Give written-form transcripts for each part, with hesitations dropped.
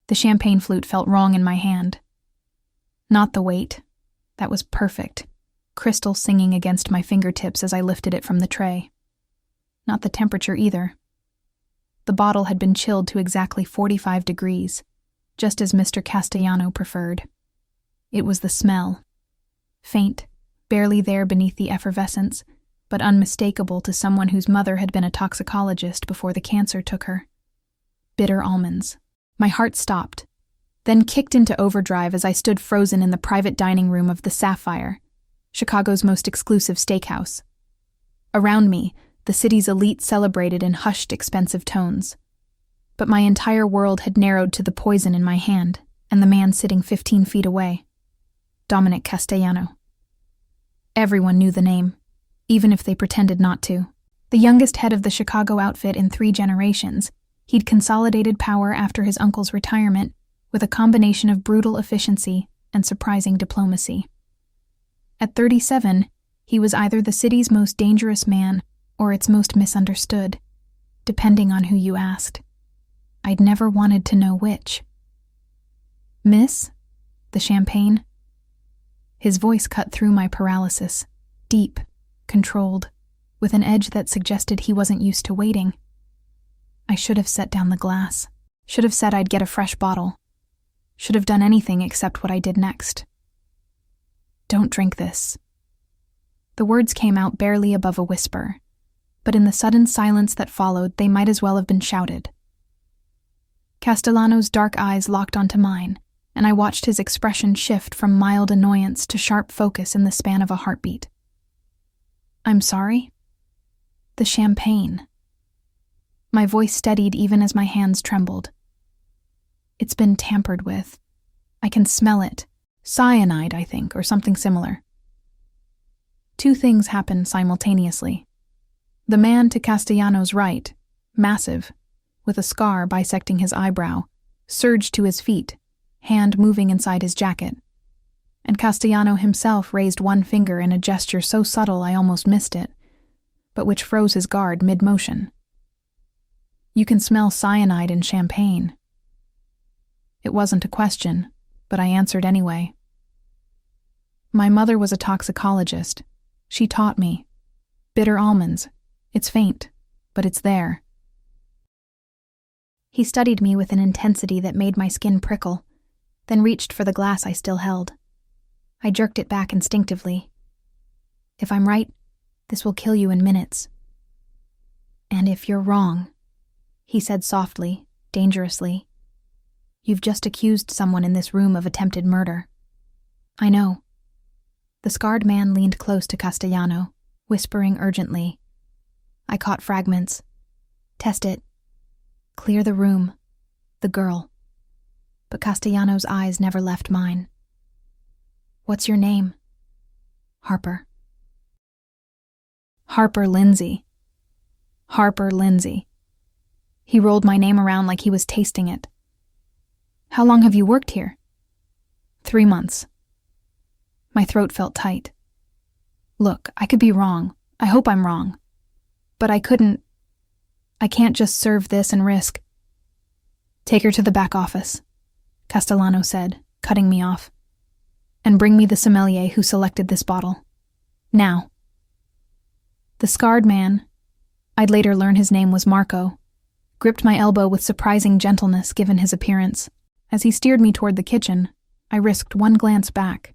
The champagne flute felt wrong in my hand. Not the weight. That was perfect, crystal singing against my fingertips as I lifted it from the tray. Not the temperature either. The bottle had been chilled to exactly 45 degrees, just as Mr. Castellano preferred. It was the smell. Faint, barely there beneath the effervescence, but unmistakable to someone whose mother had been a toxicologist before the cancer took her. Bitter almonds. My heart stopped, then kicked into overdrive as I stood frozen in the private dining room of the Sapphire, Chicago's most exclusive steakhouse. Around me, the city's elite celebrated in hushed, expensive tones. But my entire world had narrowed to the poison in my hand and the man sitting 15 feet away. Dominic Castellano. Everyone knew the name, even if they pretended not to. The youngest head of the Chicago outfit in 3 generations, he'd consolidated power after his uncle's retirement with a combination of brutal efficiency and surprising diplomacy. At 37, he was either the city's most dangerous man or its most misunderstood, depending on who you asked. I'd never wanted to know which. Miss? The champagne? His voice cut through my paralysis, deep, controlled, with an edge that suggested he wasn't used to waiting. I should have set down the glass, should have said I'd get a fresh bottle, should have done anything except what I did next. Don't drink this. The words came out barely above a whisper, but in the sudden silence that followed, they might as well have been shouted. Castellano's dark eyes locked onto mine, and I watched his expression shift from mild annoyance to sharp focus in the span of a heartbeat. I'm sorry? The champagne. My voice steadied even as my hands trembled. It's been tampered with. I can smell it. Cyanide, I think, or something similar. 2 things happened simultaneously. The man to Castellano's right, massive, with a scar bisecting his eyebrow, surged to his feet, hand moving inside his jacket. And Castellano himself raised one finger in a gesture so subtle I almost missed it, but which froze his guard mid-motion. You can smell cyanide in champagne. It wasn't a question, but I answered anyway. My mother was a toxicologist. She taught me. Bitter almonds. It's faint, but it's there. He studied me with an intensity that made my skin prickle, then reached for the glass I still held. I jerked it back instinctively. If I'm right, this will kill you in minutes. And if you're wrong, he said softly, dangerously, you've just accused someone in this room of attempted murder. I know. The scarred man leaned close to Castellano, whispering urgently. I caught fragments. Test it. Clear the room. The girl. But Castellano's eyes never left mine. What's your name? Harper. Harper Lindsay. Harper Lindsay. He rolled my name around like he was tasting it. How long have you worked here? 3 months. My throat felt tight. Look, I could be wrong. I hope I'm wrong. But I can't just serve this and risk. Take her to the back office, Castellano said, cutting me off. And bring me the sommelier who selected this bottle. Now. The scarred man, I'd later learn his name was Marco, gripped my elbow with surprising gentleness given his appearance. As he steered me toward the kitchen, I risked one glance back.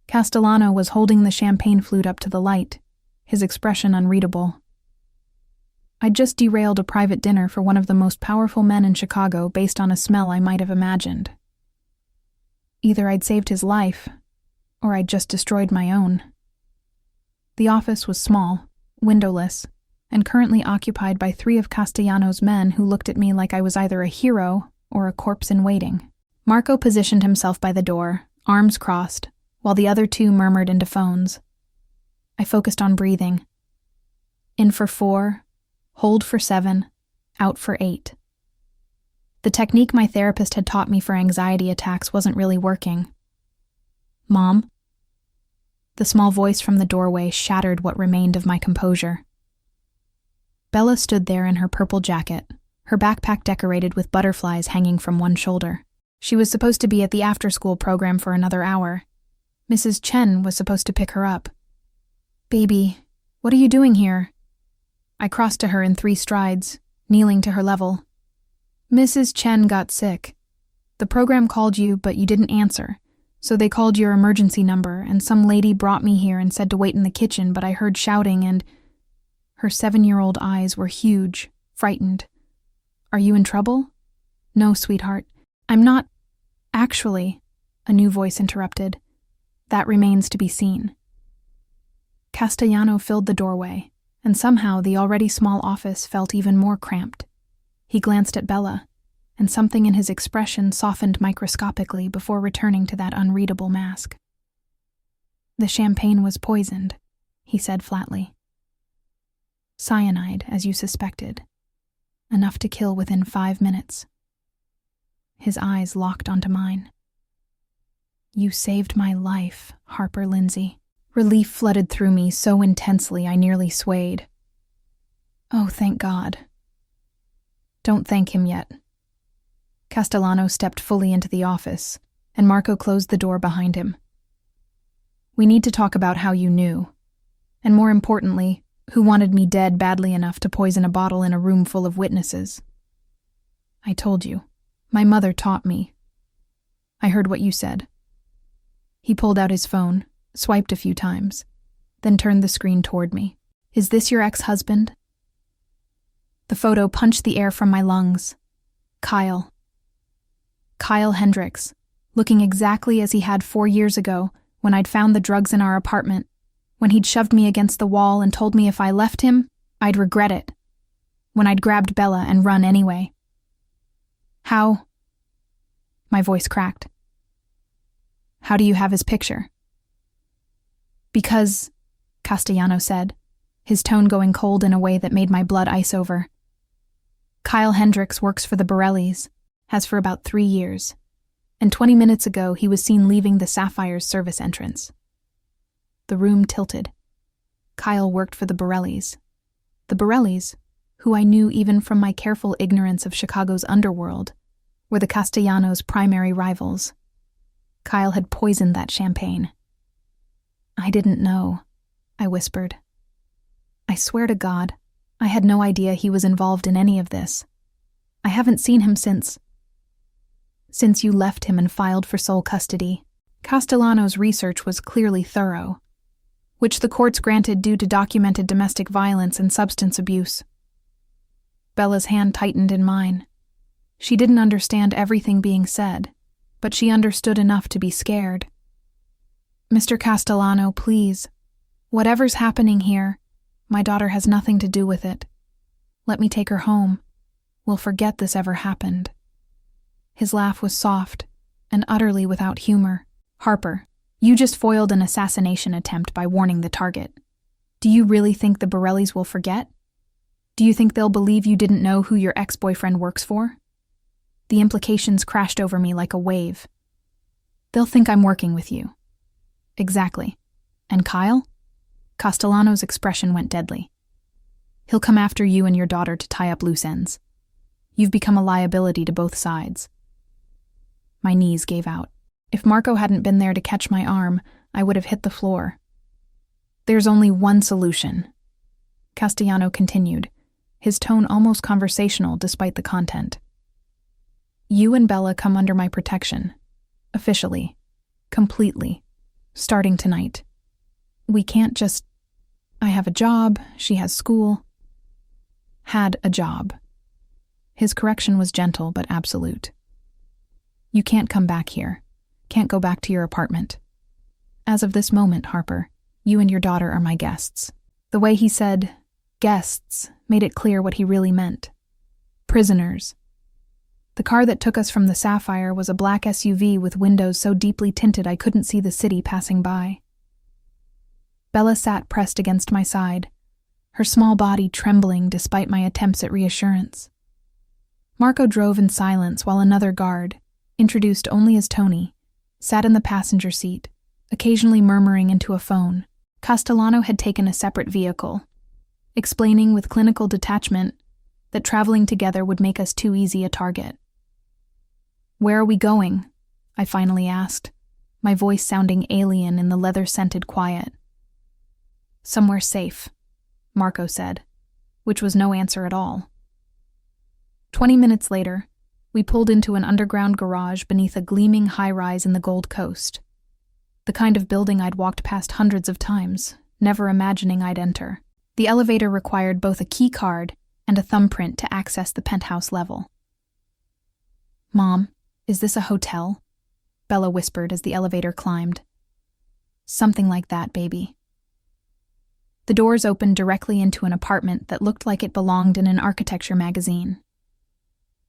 Castellano was holding the champagne flute up to the light, his expression unreadable. I'd just derailed a private dinner for one of the most powerful men in Chicago based on a smell I might have imagined. Either I'd saved his life, or I'd just destroyed my own. The office was small, windowless, and currently occupied by 3 of Castellano's men who looked at me like I was either a hero or a corpse in waiting. Marco positioned himself by the door, arms crossed, while the other 2 murmured into phones. I focused on breathing. In for 4, hold for 7, out for 8. The technique my therapist had taught me for anxiety attacks wasn't really working. Mom? The small voice from the doorway shattered what remained of my composure. Bella stood there in her purple jacket, her backpack decorated with butterflies hanging from one shoulder. She was supposed to be at the after-school program for another hour. Mrs. Chen was supposed to pick her up. "Baby, what are you doing here?" I crossed to her in 3 strides, kneeling to her level. "Mrs. Chen got sick. The program called you, but you didn't answer. So they called your emergency number, and some lady brought me here and said to wait in the kitchen, but I heard shouting and—" Her 7-year-old eyes were huge, frightened. "Are you in trouble?" "No, sweetheart. I'm not—" "Actually," a new voice interrupted. "That remains to be seen." Castellano filled the doorway, and somehow the already small office felt even more cramped. He glanced at Bella, and something in his expression softened microscopically before returning to that unreadable mask. "The champagne was poisoned," he said flatly. "Cyanide, as you suspected. Enough to kill within 5 minutes." His eyes locked onto mine. "You saved my life, Harper Lindsay." Relief flooded through me so intensely I nearly swayed. "Oh, thank God." "Don't thank him yet." Castellano stepped fully into the office, and Marco closed the door behind him. "We need to talk about how you knew, and more importantly, who wanted me dead badly enough to poison a bottle in a room full of witnesses." "I told you. My mother taught me." "I heard what you said." He pulled out his phone, swiped a few times, then turned the screen toward me. "Is this your ex-husband?" The photo punched the air from my lungs. Kyle. Kyle Hendricks, looking exactly as he had 4 years ago when I'd found the drugs in our apartment, when he'd shoved me against the wall and told me if I left him, I'd regret it, when I'd grabbed Bella and run anyway. "How?" My voice cracked. "How do you have his picture?" "Because," Castellano said, his tone going cold in a way that made my blood ice over. "Kyle Hendricks works for the Borellis, has for about 3 years, and 20 minutes ago he was seen leaving the Sapphire's service entrance." The room tilted. Kyle worked for the Borellis. The Borellis, who I knew even from my careful ignorance of Chicago's underworld, were the Castellanos' primary rivals. Kyle had poisoned that champagne. "I didn't know," I whispered. "I swear to God, I had no idea he was involved in any of this. I haven't seen him since you left him and filed for sole custody." Castellano's research was clearly thorough, which the courts granted due to documented domestic violence and substance abuse. Bella's hand tightened in mine. She didn't understand everything being said, but she understood enough to be scared. "Mr. Castellano, please. Whatever's happening here, my daughter has nothing to do with it. Let me take her home. We'll forget this ever happened." His laugh was soft and utterly without humor. "Harper, you just foiled an assassination attempt by warning the target. Do you really think the Borellis will forget? Do you think they'll believe you didn't know who your ex-boyfriend works for?" The implications crashed over me like a wave. "They'll think I'm working with you." "Exactly. And Kyle?" Castellano's expression went deadly. "He'll come after you and your daughter to tie up loose ends. You've become a liability to both sides." My knees gave out. If Marco hadn't been there to catch my arm, I would have hit the floor. "There's only one solution," Castellano continued, his tone almost conversational despite the content. "You and Bella come under my protection. Officially. Completely. Starting tonight. We can't just— I have a job, she has school." "Had a job." His correction was gentle but absolute. "You can't come back here. Can't go back to your apartment. As of this moment, Harper, you and your daughter are my guests." The way he said guests made it clear what he really meant. Prisoners. The car that took us from the Sapphire was a black SUV with windows so deeply tinted I couldn't see the city passing by. Bella sat pressed against my side, her small body trembling despite my attempts at reassurance. Marco drove in silence while another guard, introduced only as Tony, sat in the passenger seat, occasionally murmuring into a phone. Castellano had taken a separate vehicle, explaining with clinical detachment, that traveling together would make us too easy a target. "Where are we going?" I finally asked, my voice sounding alien in the leather-scented quiet. "Somewhere safe," Marco said, which was no answer at all. 20 minutes later, we pulled into an underground garage beneath a gleaming high-rise in the Gold Coast. The kind of building I'd walked past hundreds of times, never imagining I'd enter. The elevator required both a key card and a thumbprint to access the penthouse level. "Mom, is this a hotel?" Bella whispered as the elevator climbed. "Something like that, baby." The doors opened directly into an apartment that looked like it belonged in an architecture magazine.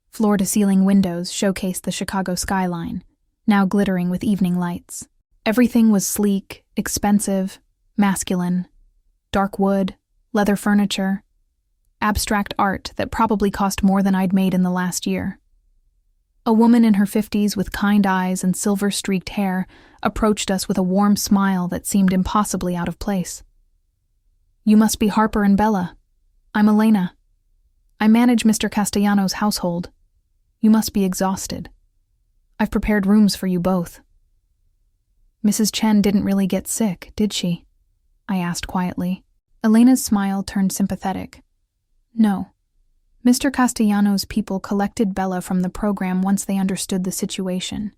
Floor-to-ceiling windows showcased the Chicago skyline, now glittering with evening lights. Everything was sleek, expensive, masculine. Dark wood, leather furniture, abstract art that probably cost more than I'd made in the last year. A woman in her 50s with kind eyes and silver-streaked hair approached us with a warm smile that seemed impossibly out of place. "You must be Harper and Bella. I'm Elena. I manage Mr. Castellano's household. You must be exhausted. I've prepared rooms for you both." "Mrs. Chen didn't really get sick, did she?" I asked quietly. Elena's smile turned sympathetic. "No. Mr. Castellano's people collected Bella from the program once they understood the situation.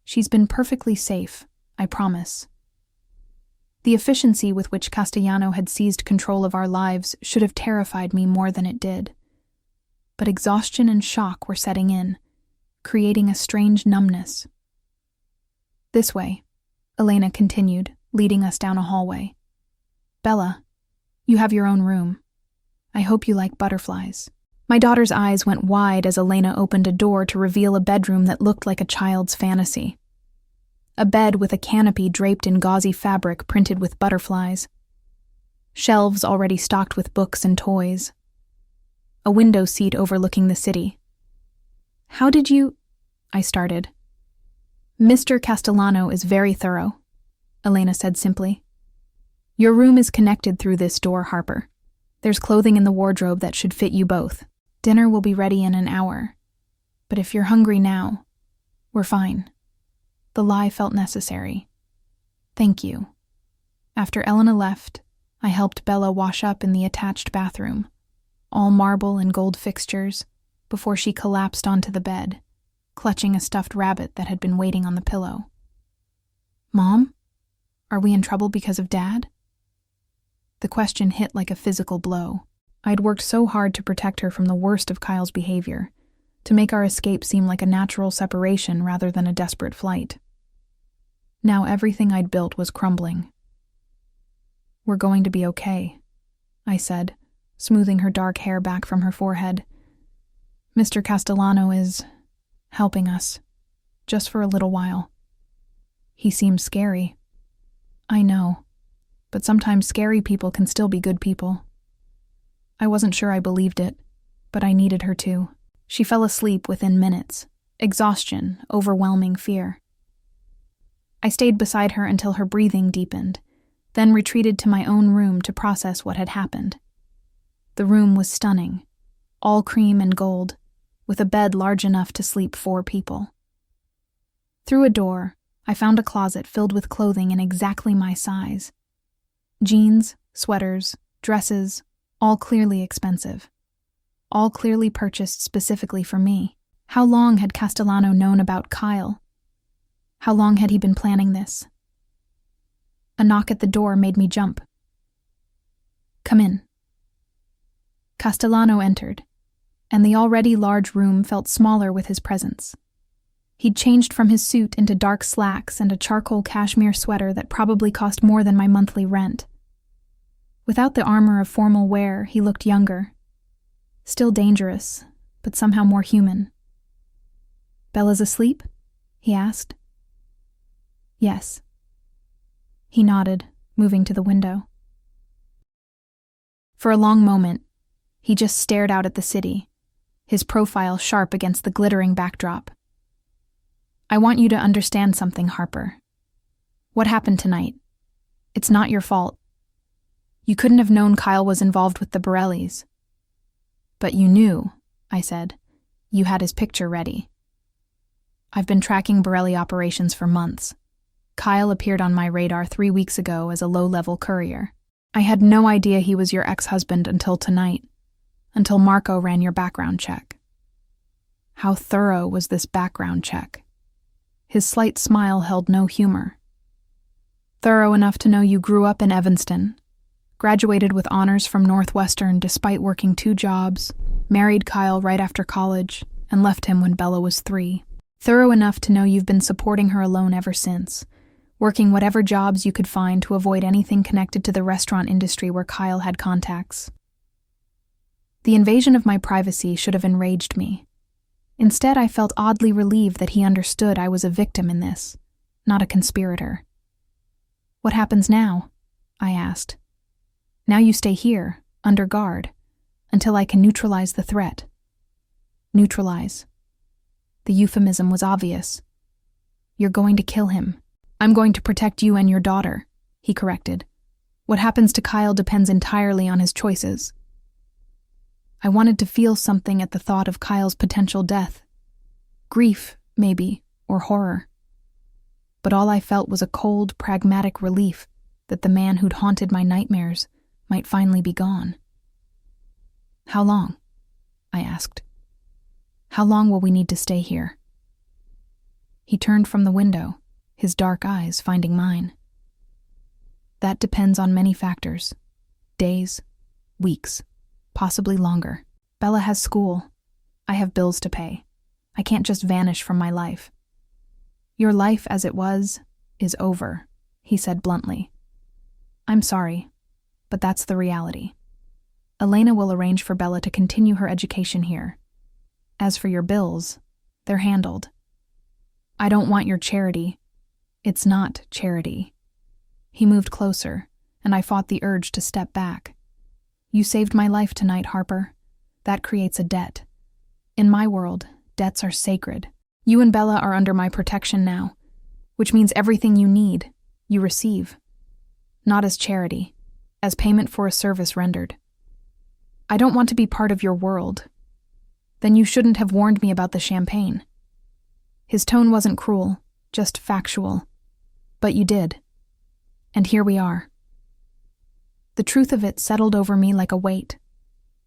She's been perfectly safe, I promise." The efficiency with which Castellano had seized control of our lives should have terrified me more than it did. But exhaustion and shock were setting in, creating a strange numbness. "This way," Elena continued, leading us down a hallway. "Bella, you have your own room. I hope you like butterflies." My daughter's eyes went wide as Elena opened a door to reveal a bedroom that looked like a child's fantasy. A bed with a canopy draped in gauzy fabric printed with butterflies. Shelves already stocked with books and toys. A window seat overlooking the city. "How did you—" I started. "Mr. Castellano is very thorough," Elena said simply. "Your room is connected through this door, Harper. There's clothing in the wardrobe that should fit you both. Dinner will be ready in an hour. But if you're hungry now, we're fine." The lie felt necessary. "Thank you." After Elena left, I helped Bella wash up in the attached bathroom, all marble and gold fixtures, before she collapsed onto the bed, clutching a stuffed rabbit that had been waiting on the pillow. "Mom, are we in trouble because of Dad?" The question hit like a physical blow. I'd worked so hard to protect her from the worst of Kyle's behavior, to make our escape seem like a natural separation rather than a desperate flight. Now everything I'd built was crumbling. "We're going to be okay," I said, smoothing her dark hair back from her forehead. "Mr. Castellano is helping us, just for a little while. He seems scary." "I know, but sometimes scary people can still be good people." I wasn't sure I believed it, but I needed her to. She fell asleep within minutes, exhaustion, overwhelming fear. I stayed beside her until her breathing deepened, then retreated to my own room to process what had happened. The room was stunning, all cream and gold, with a bed large enough to sleep 4 people. Through a door, I found a closet filled with clothing in exactly my size. Jeans, sweaters, dresses, all clearly expensive. All clearly purchased specifically for me. How long had Castellano known about Kyle? How long had he been planning this? A knock at the door made me jump. "Come in." Castellano entered, and the already large room felt smaller with his presence. He'd changed from his suit into dark slacks and a charcoal cashmere sweater that probably cost more than my monthly rent. Without the armor of formal wear, he looked younger. Still dangerous, but somehow more human. "Bella's asleep?" he asked. "Yes." He nodded, moving to the window. For a long moment, he just stared out at the city, his profile sharp against the glittering backdrop. "I want you to understand something, Harper. What happened tonight? It's not your fault. You couldn't have known Kyle was involved with the Borellis. But you knew, I said. You had his picture ready. I've been tracking Borelli operations for months. Kyle appeared on my radar 3 weeks ago as a low-level courier. I had no idea he was your ex-husband until tonight, until Marco ran your background check. How thorough was this background check? His slight smile held no humor. Thorough enough to know you grew up in Evanston, graduated with honors from Northwestern despite working 2 jobs, married Kyle right after college, and left him when Bella was 3. Thorough enough to know you've been supporting her alone ever since, working whatever jobs you could find to avoid anything connected to the restaurant industry where Kyle had contacts. The invasion of my privacy should have enraged me. Instead, I felt oddly relieved that he understood I was a victim in this, not a conspirator. What happens now? I asked. Now you stay here, under guard, until I can neutralize the threat. Neutralize. The euphemism was obvious. You're going to kill him. I'm going to protect you and your daughter, he corrected. What happens to Kyle depends entirely on his choices. I wanted to feel something at the thought of Kyle's potential death. Grief, maybe, or horror. But all I felt was a cold, pragmatic relief that the man who'd haunted my nightmares might finally be gone. How long? I asked. How long will we need to stay here? He turned from the window, his dark eyes finding mine. That depends on many factors. Days, weeks, possibly longer. Bella has school. I have bills to pay. I can't just vanish from my life. Your life as it was is over, he said bluntly. I'm sorry, but that's the reality. Elena will arrange for Bella to continue her education here. As for your bills, they're handled. I don't want your charity. It's not charity. He moved closer, and I fought the urge to step back. You saved my life tonight, Harper. That creates a debt. In my world, debts are sacred. You and Bella are under my protection now, which means everything you need, you receive. Not as charity, as payment for a service rendered. I don't want to be part of your world. Then you shouldn't have warned me about the champagne. His tone wasn't cruel, just factual. But you did. And here we are. The truth of it settled over me like a weight.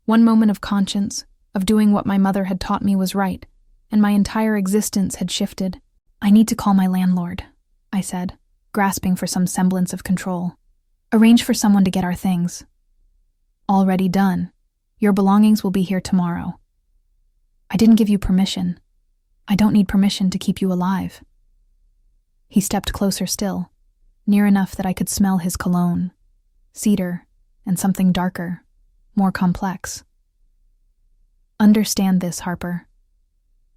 One moment of conscience, of doing what my mother had taught me was right, and my entire existence had shifted. I need to call my landlord, I said, grasping for some semblance of control. Arrange for someone to get our things. Already done. Your belongings will be here tomorrow. I didn't give you permission. I don't need permission to keep you alive. He stepped closer still, near enough that I could smell his cologne, cedar, and something darker, more complex. Understand this, Harper.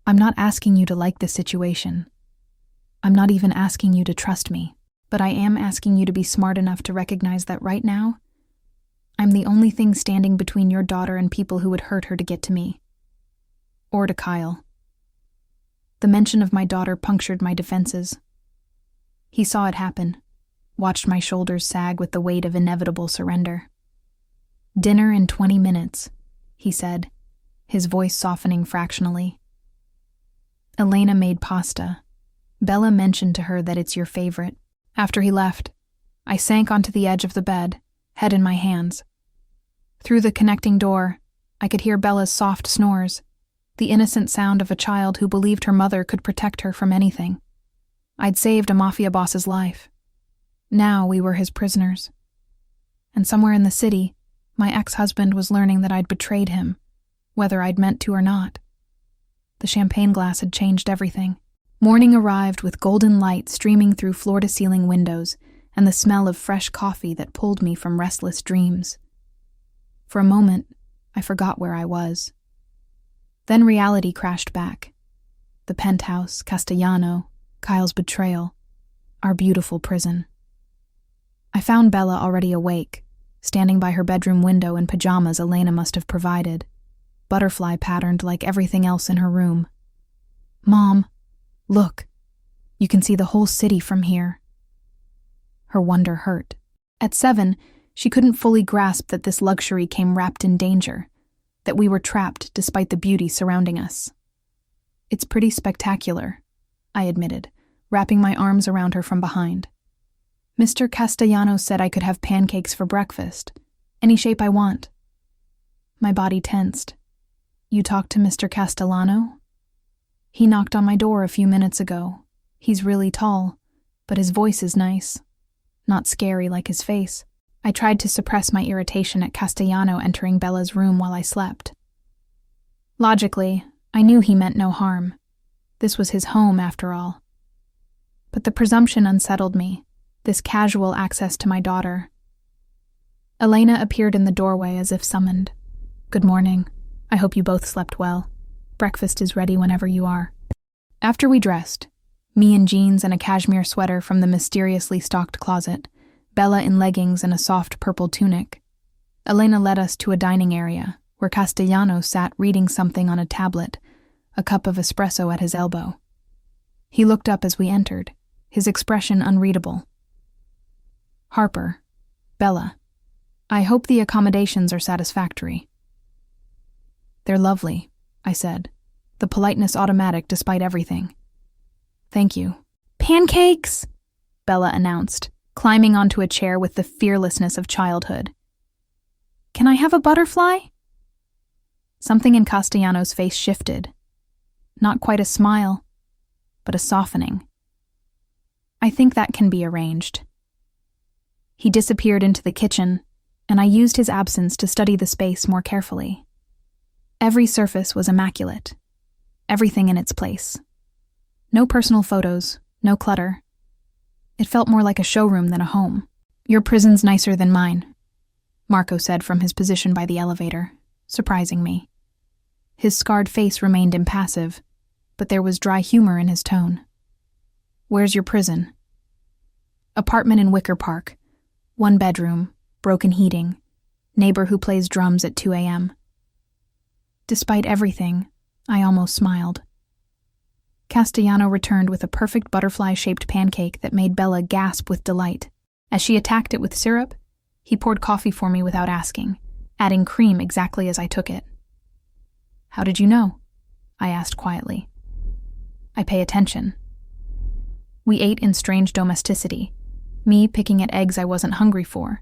I'm not asking you to like this situation. I'm not even asking you to trust me, but I am asking you to be smart enough to recognize that right now, I'm the only thing standing between your daughter and people who would hurt her to get to me. Or to Kyle. The mention of my daughter punctured my defenses. He saw it happen, watched my shoulders sag with the weight of inevitable surrender. Dinner in 20 minutes, he said, his voice softening fractionally. Elena made pasta. Bella mentioned to her that it's your favorite. After he left, I sank onto the edge of the bed, head in my hands. Through the connecting door, I could hear Bella's soft snores, the innocent sound of a child who believed her mother could protect her from anything. I'd saved a mafia boss's life. Now we were his prisoners. And somewhere in the city, my ex-husband was learning that I'd betrayed him, whether I'd meant to or not. The champagne glass had changed everything. Morning arrived with golden light streaming through floor-to-ceiling windows and the smell of fresh coffee that pulled me from restless dreams. For a moment, I forgot where I was. Then reality crashed back. The penthouse, Castellano, Kyle's betrayal, our beautiful prison. I found Bella already awake, standing by her bedroom window in pajamas Elena must have provided, butterfly patterned like everything else in her room. Mom, look, you can see the whole city from here. Her wonder hurt. At 7, she couldn't fully grasp that this luxury came wrapped in danger, that we were trapped despite the beauty surrounding us. "It's pretty spectacular," I admitted, wrapping my arms around her from behind. "Mr. Castellanos said I could have pancakes for breakfast, any shape I want." My body tensed. "You talked to Mr. Castellano?" "He knocked on my door a few minutes ago. He's really tall, but his voice is nice. Not scary like his face." I tried to suppress my irritation at Castellano entering Bella's room while I slept. Logically, I knew he meant no harm. This was his home, after all. But the presumption unsettled me, this casual access to my daughter. Elena appeared in the doorway as if summoned. "Good morning. I hope you both slept well. Breakfast is ready whenever you are." After we dressed, me in jeans and a cashmere sweater from the mysteriously stocked closet, Bella in leggings and a soft purple tunic, Elena led us to a dining area where Castellanos sat reading something on a tablet, a cup of espresso at his elbow. He looked up as we entered, his expression unreadable. "Harper, Bella, I hope the accommodations are satisfactory." "They're lovely," I said, the politeness automatic despite everything. "Thank you." "Pancakes!" Bella announced, climbing onto a chair with the fearlessness of childhood. "Can I have a butterfly?" Something in Castellanos' face shifted. Not quite a smile, but a softening. "I think that can be arranged." He disappeared into the kitchen, and I used his absence to study the space more carefully. Every surface was immaculate, everything in its place. No personal photos, no clutter. It felt more like a showroom than a home. "Your prison's nicer than mine," Marco said from his position by the elevator, surprising me. His scarred face remained impassive, but there was dry humor in his tone. "Where's your prison?" "Apartment in Wicker Park. 1 bedroom, broken heating, neighbor who plays drums at 2 a.m. Despite everything, I almost smiled. Castellano returned with a perfect butterfly-shaped pancake that made Bella gasp with delight. As she attacked it with syrup, he poured coffee for me without asking, adding cream exactly as I took it. "How did you know?" I asked quietly. "I pay attention." We ate in strange domesticity, me picking at eggs I wasn't hungry for,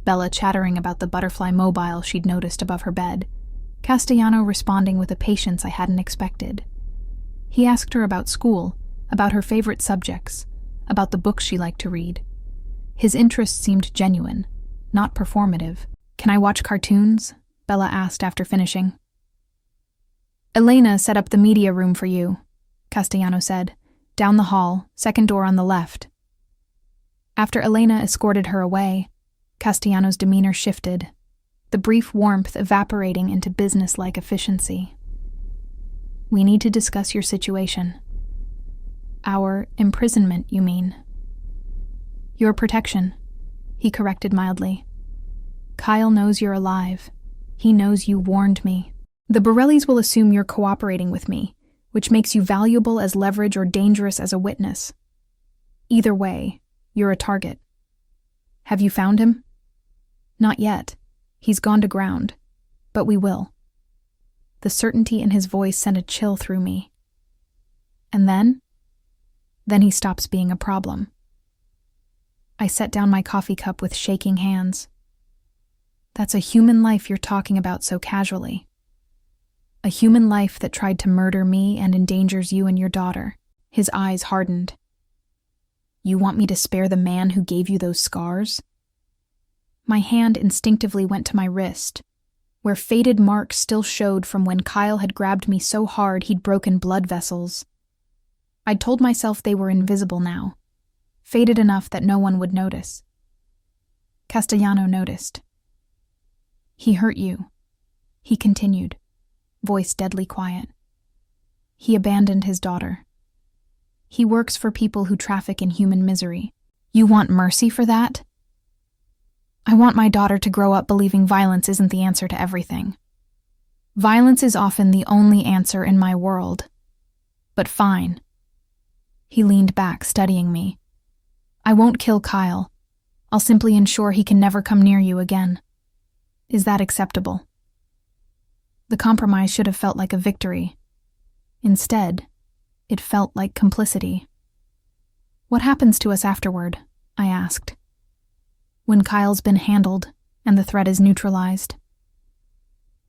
Bella chattering about the butterfly mobile she'd noticed above her bed, Castellano responding with a patience I hadn't expected. He asked her about school, about her favorite subjects, about the books she liked to read. His interest seemed genuine, not performative. "Can I watch cartoons?" Bella asked after finishing. "Elena set up the media room for you," Castellano said. "Down the hall, second door on the left." After Elena escorted her away, Castellano's demeanor shifted, the brief warmth evaporating into business-like efficiency. "We need to discuss your situation." "Our imprisonment, you mean?" "Your protection," he corrected mildly. "Kyle knows you're alive. He knows you warned me. The Borellis will assume you're cooperating with me, which makes you valuable as leverage or dangerous as a witness. Either way, you're a target. Have you found him?" "Not yet. He's gone to ground. But we will." The certainty in his voice sent a chill through me. "And then?" "Then he stops being a problem." I set down my coffee cup with shaking hands. "That's a human life you're talking about so casually. A human life that tried to murder me and endangers you and your daughter." His eyes hardened. "You want me to spare the man who gave you those scars?" My hand instinctively went to my wrist, where faded marks still showed from when Kyle had grabbed me so hard he'd broken blood vessels. I'd told myself they were invisible now, faded enough that no one would notice. Castellano noticed. "He hurt you," he continued, voice deadly quiet. "He abandoned his daughter. He works for people who traffic in human misery. You want mercy for that?" "I want my daughter to grow up believing violence isn't the answer to everything. Violence is often the only answer in my world. But fine." He leaned back, studying me. "I won't kill Kyle. I'll simply ensure he can never come near you again. Is that acceptable?" The compromise should have felt like a victory. Instead, it felt like complicity. "What happens to us afterward?" I asked. "When Kyle's been handled and the threat is neutralized?"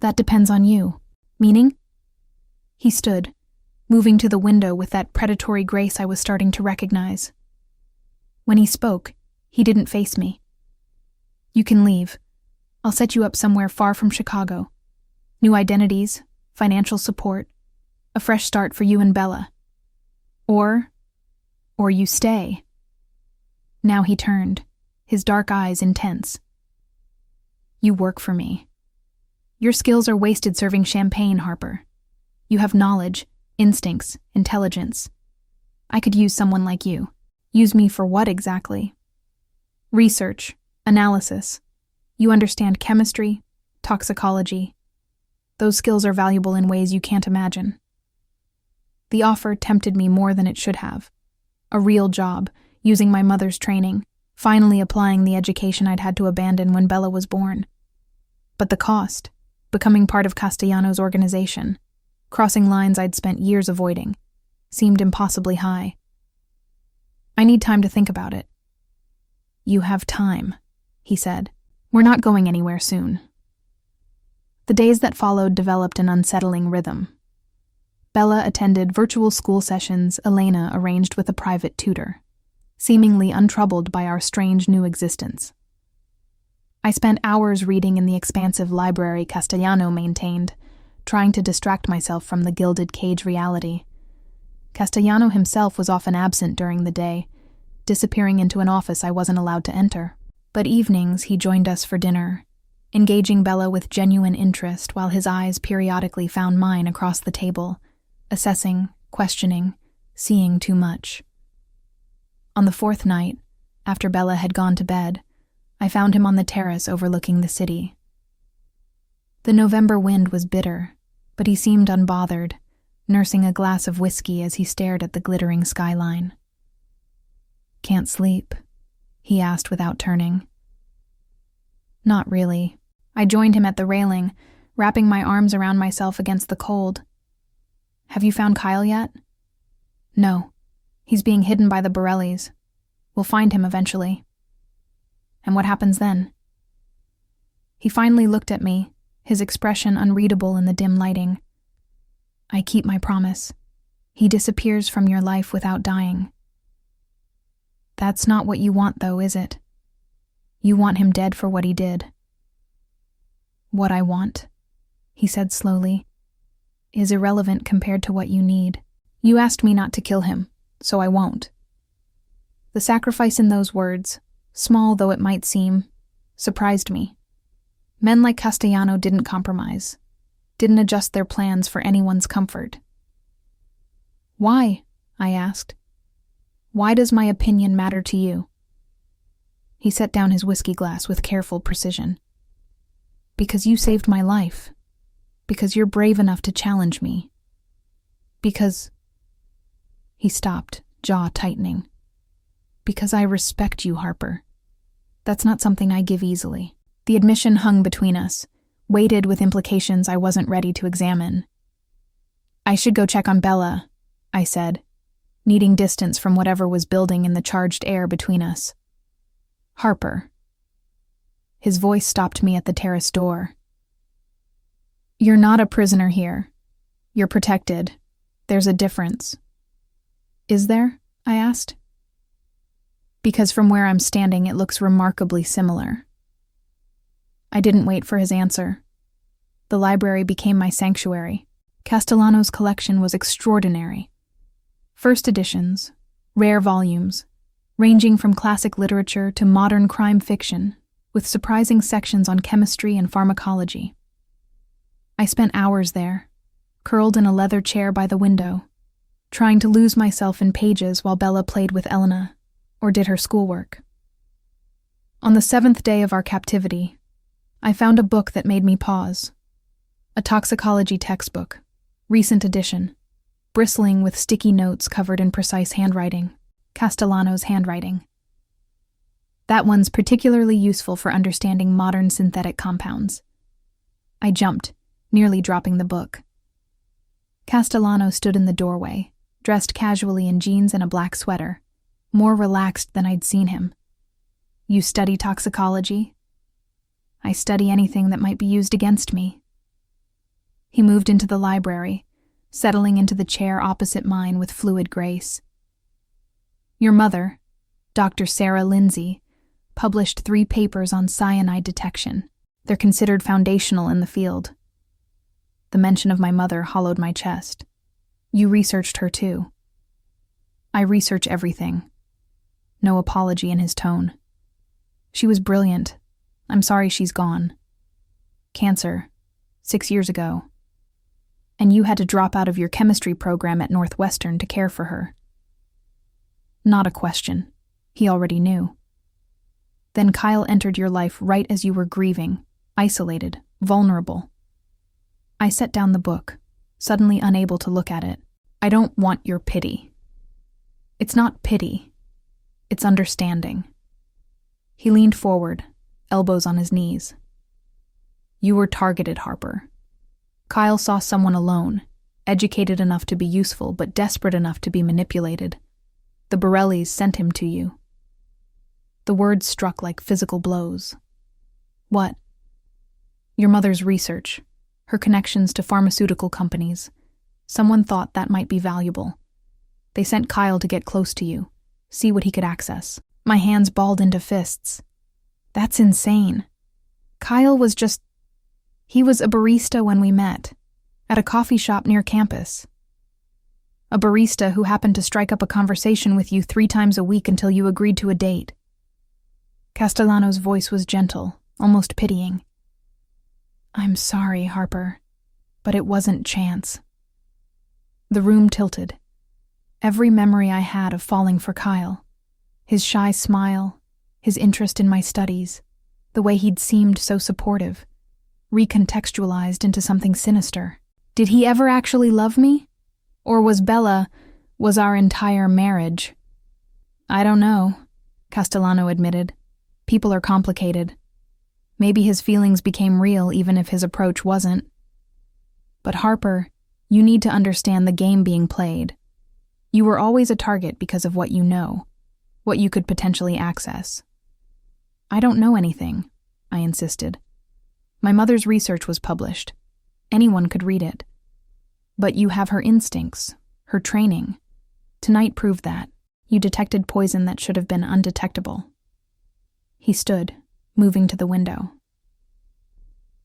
"That depends on you." "Meaning?" He stood, moving to the window with that predatory grace I was starting to recognize. When he spoke, he didn't face me. "You can leave. I'll set you up somewhere far from Chicago. New identities, financial support, a fresh start for you and Bella. Or you stay." Now he turned, his dark eyes intense. "You work for me. Your skills are wasted serving champagne, Harper. You have knowledge, instincts, intelligence. I could use someone like you." "Use me for what exactly?" "Research, analysis. You understand chemistry, toxicology. Those skills are valuable in ways you can't imagine." The offer tempted me more than it should have. A real job, using my mother's training, finally applying the education I'd had to abandon when Bella was born. But the cost, becoming part of Castellano's organization, crossing lines I'd spent years avoiding, seemed impossibly high. "I need time to think about it." "You have time," he said. "We're not going anywhere soon." The days that followed developed an unsettling rhythm. Bella attended virtual school sessions Elena arranged with a private tutor, seemingly untroubled by our strange new existence. I spent hours reading in the expansive library Castellano maintained, trying to distract myself from the gilded cage reality. Castellano himself was often absent during the day, disappearing into an office I wasn't allowed to enter. But evenings he joined us for dinner, engaging Bella with genuine interest while his eyes periodically found mine across the table, assessing, questioning, seeing too much. On the fourth night, after Bella had gone to bed, I found him on the terrace overlooking the city. The November wind was bitter, but he seemed unbothered, nursing a glass of whiskey as he stared at the glittering skyline. "Can't sleep?" he asked without turning. "Not really." I joined him at the railing, wrapping my arms around myself against the cold. "Have you found Kyle yet?" "No. He's being hidden by the Borellis. We'll find him eventually." "And what happens then?" He finally looked at me, his expression unreadable in the dim lighting. "I keep my promise. He disappears from your life without dying." "That's not what you want, though, is it? You want him dead for what he did." "What I want," he said slowly, "is irrelevant compared to what you need. You asked me not to kill him, so I won't." The sacrifice in those words, small though it might seem, surprised me. Men like Castellano didn't compromise, didn't adjust their plans for anyone's comfort. "Why?" I asked. "Why does my opinion matter to you?" He set down his whiskey glass with careful precision. "Because you saved my life. Because you're brave enough to challenge me. Because..." He stopped, jaw tightening. "Because I respect you, Harper. That's not something I give easily." The admission hung between us, weighted with implications I wasn't ready to examine. "I should go check on Bella," I said, needing distance from whatever was building in the charged air between us. "Harper." His voice stopped me at the terrace door. "You're not a prisoner here. You're protected. There's a difference." "Is there?" I asked. "Because from where I'm standing it looks remarkably similar." I didn't wait for his answer. The library became my sanctuary. Castellano's collection was extraordinary. First editions, rare volumes, ranging from classic literature to modern crime fiction, with surprising sections on chemistry and pharmacology. I spent hours there, curled in a leather chair by the window, trying to lose myself in pages while Bella played with Elena or did her schoolwork. On the 7th day of our captivity, I found a book that made me pause. A toxicology textbook, recent edition, bristling with sticky notes covered in precise handwriting, Castellano's handwriting. That one's particularly useful for understanding modern synthetic compounds. I jumped, nearly dropping the book. Castellano stood in the doorway, dressed casually in jeans and a black sweater, more relaxed than I'd seen him. "You study toxicology?" "I study anything that might be used against me." He moved into the library, settling into the chair opposite mine with fluid grace. "Your mother, Dr. Sarah Lindsay, published 3 papers on cyanide detection. They're considered foundational in the field." The mention of my mother hollowed my chest. "You researched her too." "I research everything." No apology in his tone. "She was brilliant. I'm sorry she's gone. Cancer, 6 years ago. And you had to drop out of your chemistry program at Northwestern to care for her." Not a question. He already knew. "Then Kyle entered your life right as you were grieving, isolated, vulnerable." I set down the book, suddenly unable to look at it. "I don't want your pity." "It's not pity. It's understanding." He leaned forward, elbows on his knees. "You were targeted, Harper. Kyle saw someone alone, educated enough to be useful but desperate enough to be manipulated. The Borellis sent him to you." The words struck like physical blows. "What?" "Your mother's research, her connections to pharmaceutical companies. Someone thought that might be valuable. They sent Kyle to get close to you, see what he could access." My hands balled into fists. "That's insane. Kyle was just... He was a barista when we met, at a coffee shop near campus. A barista who happened to strike up a conversation with you 3 times a week until you agreed to a date." Castellano's voice was gentle, almost pitying. "I'm sorry, Harper, but it wasn't chance." The room tilted. Every memory I had of falling for Kyle, his shy smile, his interest in my studies, the way he'd seemed so supportive, recontextualized into something sinister. Did he ever actually love me? Or was our entire marriage? "I don't know," Castellano admitted. "People are complicated. Maybe his feelings became real even if his approach wasn't. But Harper, you need to understand the game being played. You were always a target because of what you know, what you could potentially access." "I don't know anything," I insisted. "My mother's research was published. Anyone could read it. But you have her instincts, her training. Tonight proved that. You detected poison that should have been undetectable." He stood, moving to the window.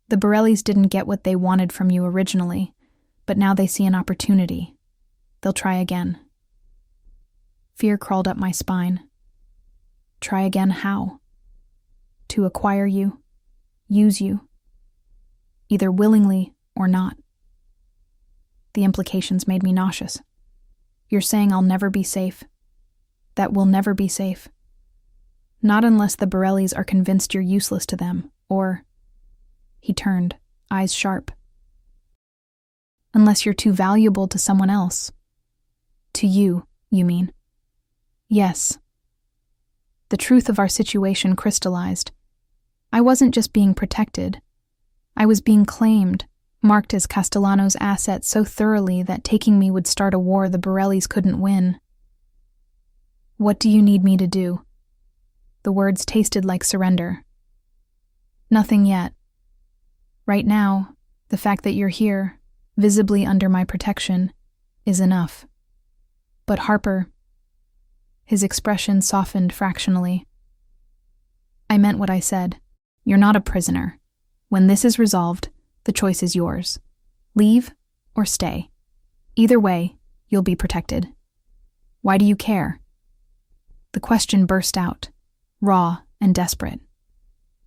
"The Borellis didn't get what they wanted from you originally, but now they see an opportunity. They'll try again." Fear crawled up my spine. "Try again how?" "To acquire you, use you. Either willingly or not." The implications made me nauseous. "You're saying I'll never be safe? That we'll never be safe?" "Not unless the Borellis are convinced you're useless to them, or..." He turned, eyes sharp. "Unless you're too valuable to someone else." "To you, you mean?" "Yes." The truth of our situation crystallized. I wasn't just being protected. I was being claimed, marked as Castellano's asset so thoroughly that taking me would start a war the Borellis couldn't win. "What do you need me to do?" The words tasted like surrender. "Nothing yet. Right now, the fact that you're here, visibly under my protection, is enough. But Harper..." His expression softened fractionally. "I meant what I said. You're not a prisoner. When this is resolved, the choice is yours. Leave or stay. Either way, you'll be protected. Why do you care?" The question burst out, raw and desperate.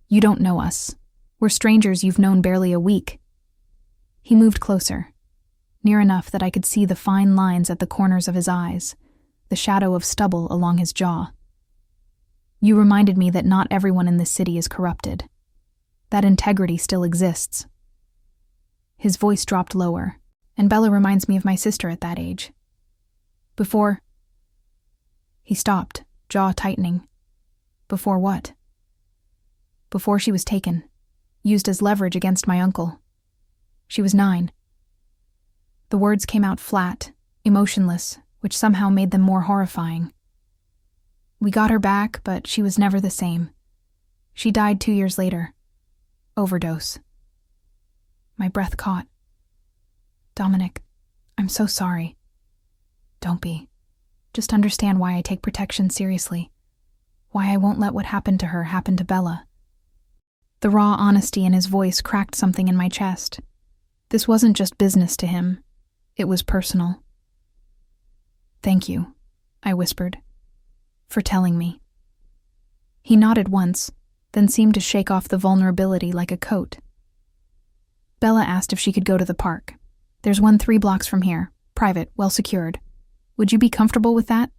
"You don't know us. We're strangers you've known barely a week." He moved closer, near enough that I could see the fine lines at the corners of his eyes, the shadow of stubble along his jaw. "You reminded me that not everyone in this city is corrupted. That integrity still exists." His voice dropped lower, and Bella reminds me of my sister at that age. Before... He stopped, jaw tightening. "Before what?" "Before she was taken, used as leverage against my uncle." She was 9. The words came out flat, emotionless, which somehow made them more horrifying. We got her back, but she was never the same. She died 2 years later. Overdose. My breath caught. Dominic, I'm so sorry. Don't be. Just understand why I take protection seriously. Why I won't let what happened to her happen to Bella. The raw honesty in his voice cracked something in my chest. This wasn't just business to him. It was personal. Thank you, I whispered, for telling me. He nodded once, then seemed to shake off the vulnerability like a coat. Bella asked if she could go to the park. There's one 3 blocks from here, private, well secured. Would you be comfortable with that?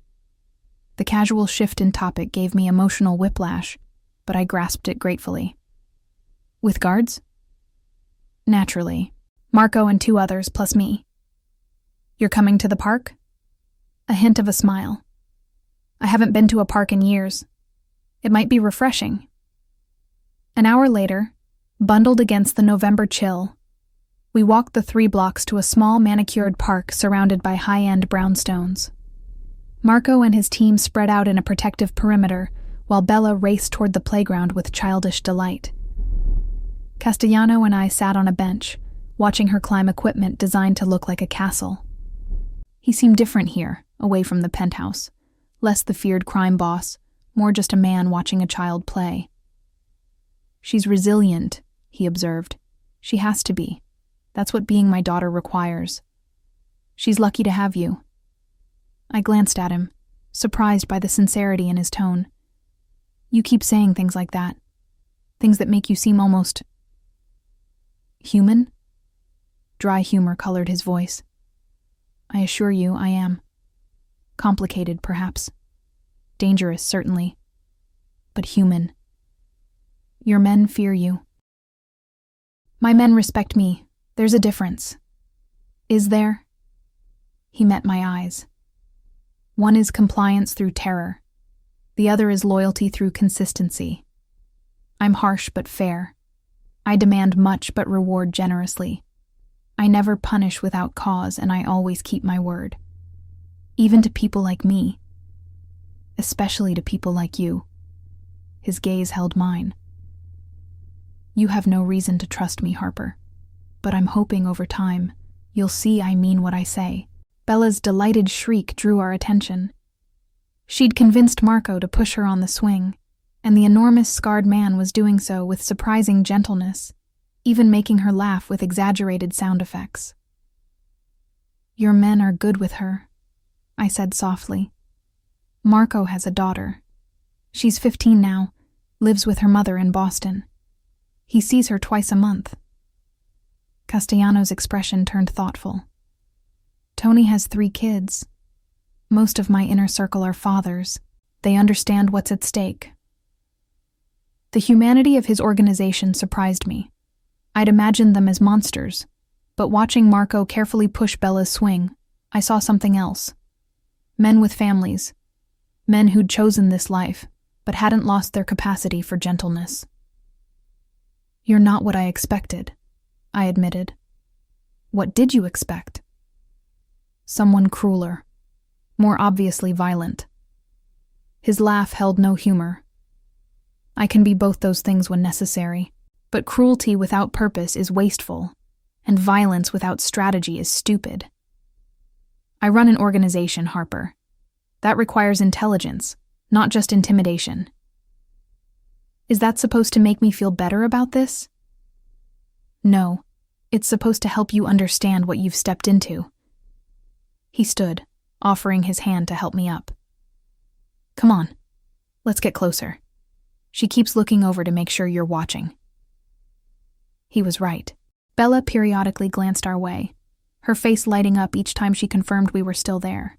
The casual shift in topic gave me emotional whiplash, but I grasped it gratefully. With guards? Naturally. Marco and 2 others, plus me. You're coming to the park? A hint of a smile. I haven't been to a park in years. It might be refreshing. An hour later, bundled against the November chill, we walked the 3 blocks to a small manicured park surrounded by high-end brownstones. Marco and his team spread out in a protective perimeter, while Bella raced toward the playground with childish delight. Castellano and I sat on a bench, watching her climb equipment designed to look like a castle. He seemed different here, away from the penthouse. Less the feared crime boss, more just a man watching a child play. She's resilient, he observed. She has to be. That's what being my daughter requires. She's lucky to have you. I glanced at him, surprised by the sincerity in his tone. You keep saying things like that. Things that make you seem almost human? Dry humor colored his voice. I assure you I am. Complicated, perhaps. Dangerous, certainly. But human. Your men fear you. My men respect me. There's a difference. Is there? He met my eyes. One is compliance through terror. The other is loyalty through consistency. I'm harsh but fair. I demand much but reward generously. I never punish without cause, and I always keep my word. Even to people like me. Especially to people like you. His gaze held mine. You have no reason to trust me, Harper. But I'm hoping over time, you'll see I mean what I say. Bella's delighted shriek drew our attention. She'd convinced Marco to push her on the swing, and the enormous scarred man was doing so with surprising gentleness, even making her laugh with exaggerated sound effects. Your men are good with her, I said softly. Marco has a daughter. She's 15 now, lives with her mother in Boston. He sees her twice a month. Castellano's expression turned thoughtful. Tony has 3 kids. Most of my inner circle are fathers. They understand what's at stake. The humanity of his organization surprised me. I'd imagined them as monsters, but watching Marco carefully push Bella's swing, I saw something else. Men with families. Men who'd chosen this life, but hadn't lost their capacity for gentleness. You're not what I expected, I admitted. What did you expect? Someone crueler, more obviously violent. His laugh held no humor. I can be both those things when necessary, but cruelty without purpose is wasteful, and violence without strategy is stupid. I run an organization, Harper. That requires intelligence, not just intimidation. Is that supposed to make me feel better about this? No, it's supposed to help you understand what you've stepped into. He stood, offering his hand to help me up. Come on, let's get closer. She keeps looking over to make sure you're watching. He was right. Bella periodically glanced our way, her face lighting up each time she confirmed we were still there.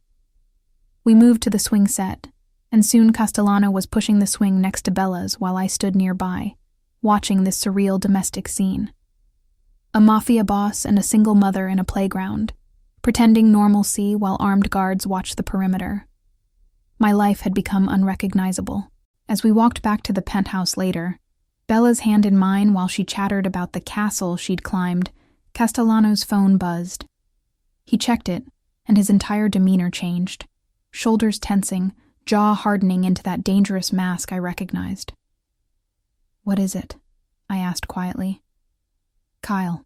We moved to the swing set, and soon Castellano was pushing the swing next to Bella's while I stood nearby, watching this surreal domestic scene. A mafia boss and a single mother in a playground, pretending normalcy while armed guards watched the perimeter. My life had become unrecognizable. As we walked back to the penthouse later, Bella's hand in mine while she chattered about the castle she'd climbed, Castellano's phone buzzed. He checked it, and his entire demeanor changed, shoulders tensing, jaw hardening into that dangerous mask I recognized. "What is it?" I asked quietly. "Kyle."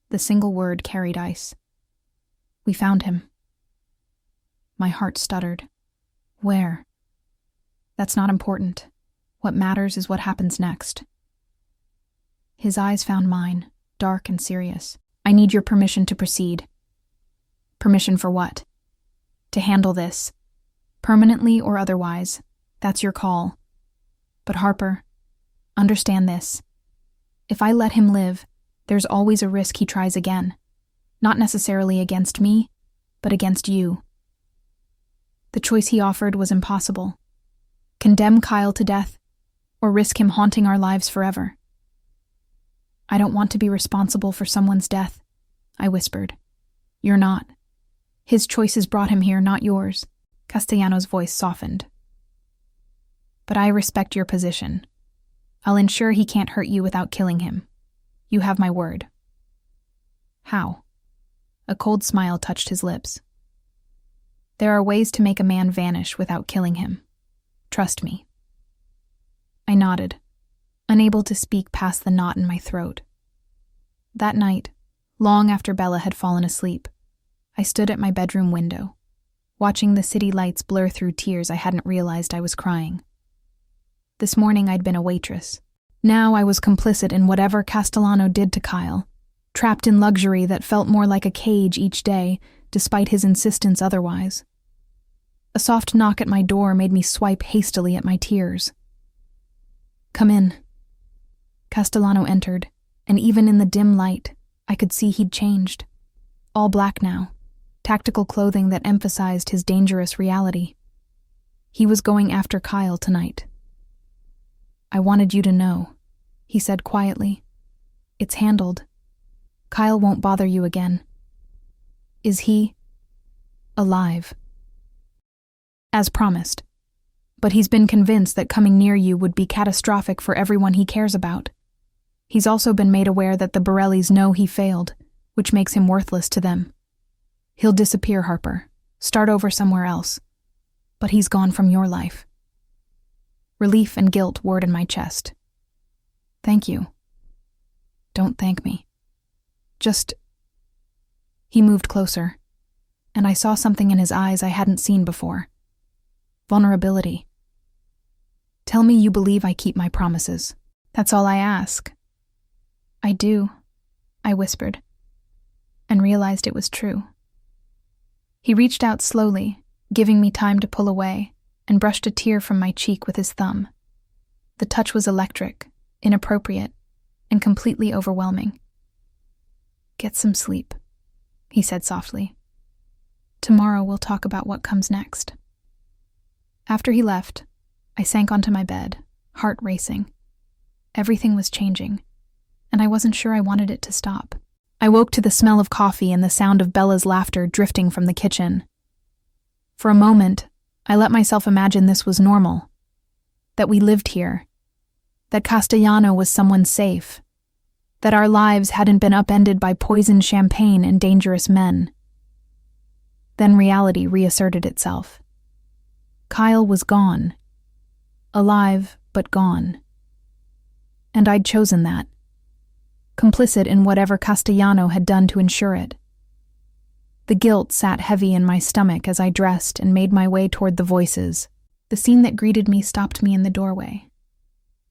The single word carried ice. "We found him." My heart stuttered. "Where?" "That's not important. What matters is what happens next." His eyes found mine, dark and serious. "I need your permission to proceed." "Permission for what?" "To handle this. Permanently or otherwise. That's your call. But Harper, understand this. If I let him live, there's always a risk he tries again. Not necessarily against me, but against you." The choice he offered was impossible. Condemn Kyle to death, or risk him haunting our lives forever. "I don't want to be responsible for someone's death," I whispered. "You're not. His choices brought him here, not yours." Castellano's voice softened. "But I respect your position. I'll ensure he can't hurt you without killing him. You have my word." "How?" A cold smile touched his lips. "There are ways to make a man vanish without killing him. Trust me." I nodded, unable to speak past the knot in my throat. That night, long after Bella had fallen asleep, I stood at my bedroom window, watching the city lights blur through tears I hadn't realized I was crying. This morning I'd been a waitress. Now I was complicit in whatever Castellano did to Kyle, trapped in luxury that felt more like a cage each day, despite his insistence otherwise. A soft knock at my door made me swipe hastily at my tears. "Come in." Castellano entered, and even in the dim light, I could see he'd changed. All black now, tactical clothing that emphasized his dangerous reality. He was going after Kyle tonight. "I wanted you to know," he said quietly. "It's handled. Kyle won't bother you again." "Is he alive?" "As promised. But he's been convinced that coming near you would be catastrophic for everyone he cares about. He's also been made aware that the Borellis know he failed, which makes him worthless to them. He'll disappear, Harper, start over somewhere else. But he's gone from your life." Relief and guilt whirred in my chest. "Thank you." "Don't thank me. Just..." He moved closer, and I saw something in his eyes I hadn't seen before. Vulnerability. "Tell me you believe I keep my promises. That's all I ask." "I do," I whispered, and realized it was true. He reached out slowly, giving me time to pull away, and brushed a tear from my cheek with his thumb. The touch was electric, inappropriate, and completely overwhelming. "Get some sleep," he said softly. "Tomorrow we'll talk about what comes next." After he left, I sank onto my bed, heart racing. Everything was changing, and I wasn't sure I wanted it to stop. I woke to the smell of coffee and the sound of Bella's laughter drifting from the kitchen. For a moment, I let myself imagine this was normal, that we lived here, that Castellano was someone safe, that our lives hadn't been upended by poisoned champagne and dangerous men. Then reality reasserted itself. Kyle was gone. Alive, but gone. And I'd chosen that, complicit in whatever Castellano had done to ensure it. The guilt sat heavy in my stomach as I dressed and made my way toward the voices. The scene that greeted me stopped me in the doorway.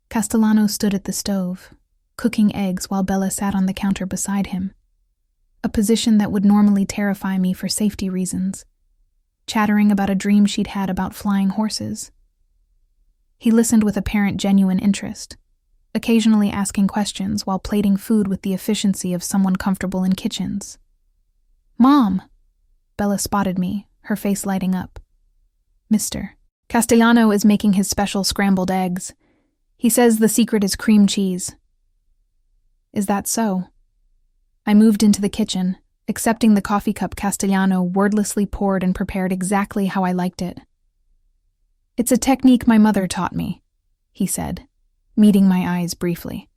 Castellano stood at the stove, cooking eggs while Bella sat on the counter beside him, a position that would normally terrify me for safety reasons, chattering about a dream she'd had about flying horses. He listened with apparent genuine interest, occasionally asking questions while plating food with the efficiency of someone comfortable in kitchens. "Mom!" Bella spotted me, her face lighting up. "Mister, Castellano is making his special scrambled eggs. He says the secret is cream cheese." "Is that so?" I moved into the kitchen, accepting the coffee cup Castellano wordlessly poured and prepared exactly how I liked it. "It's a technique my mother taught me," he said, meeting my eyes briefly,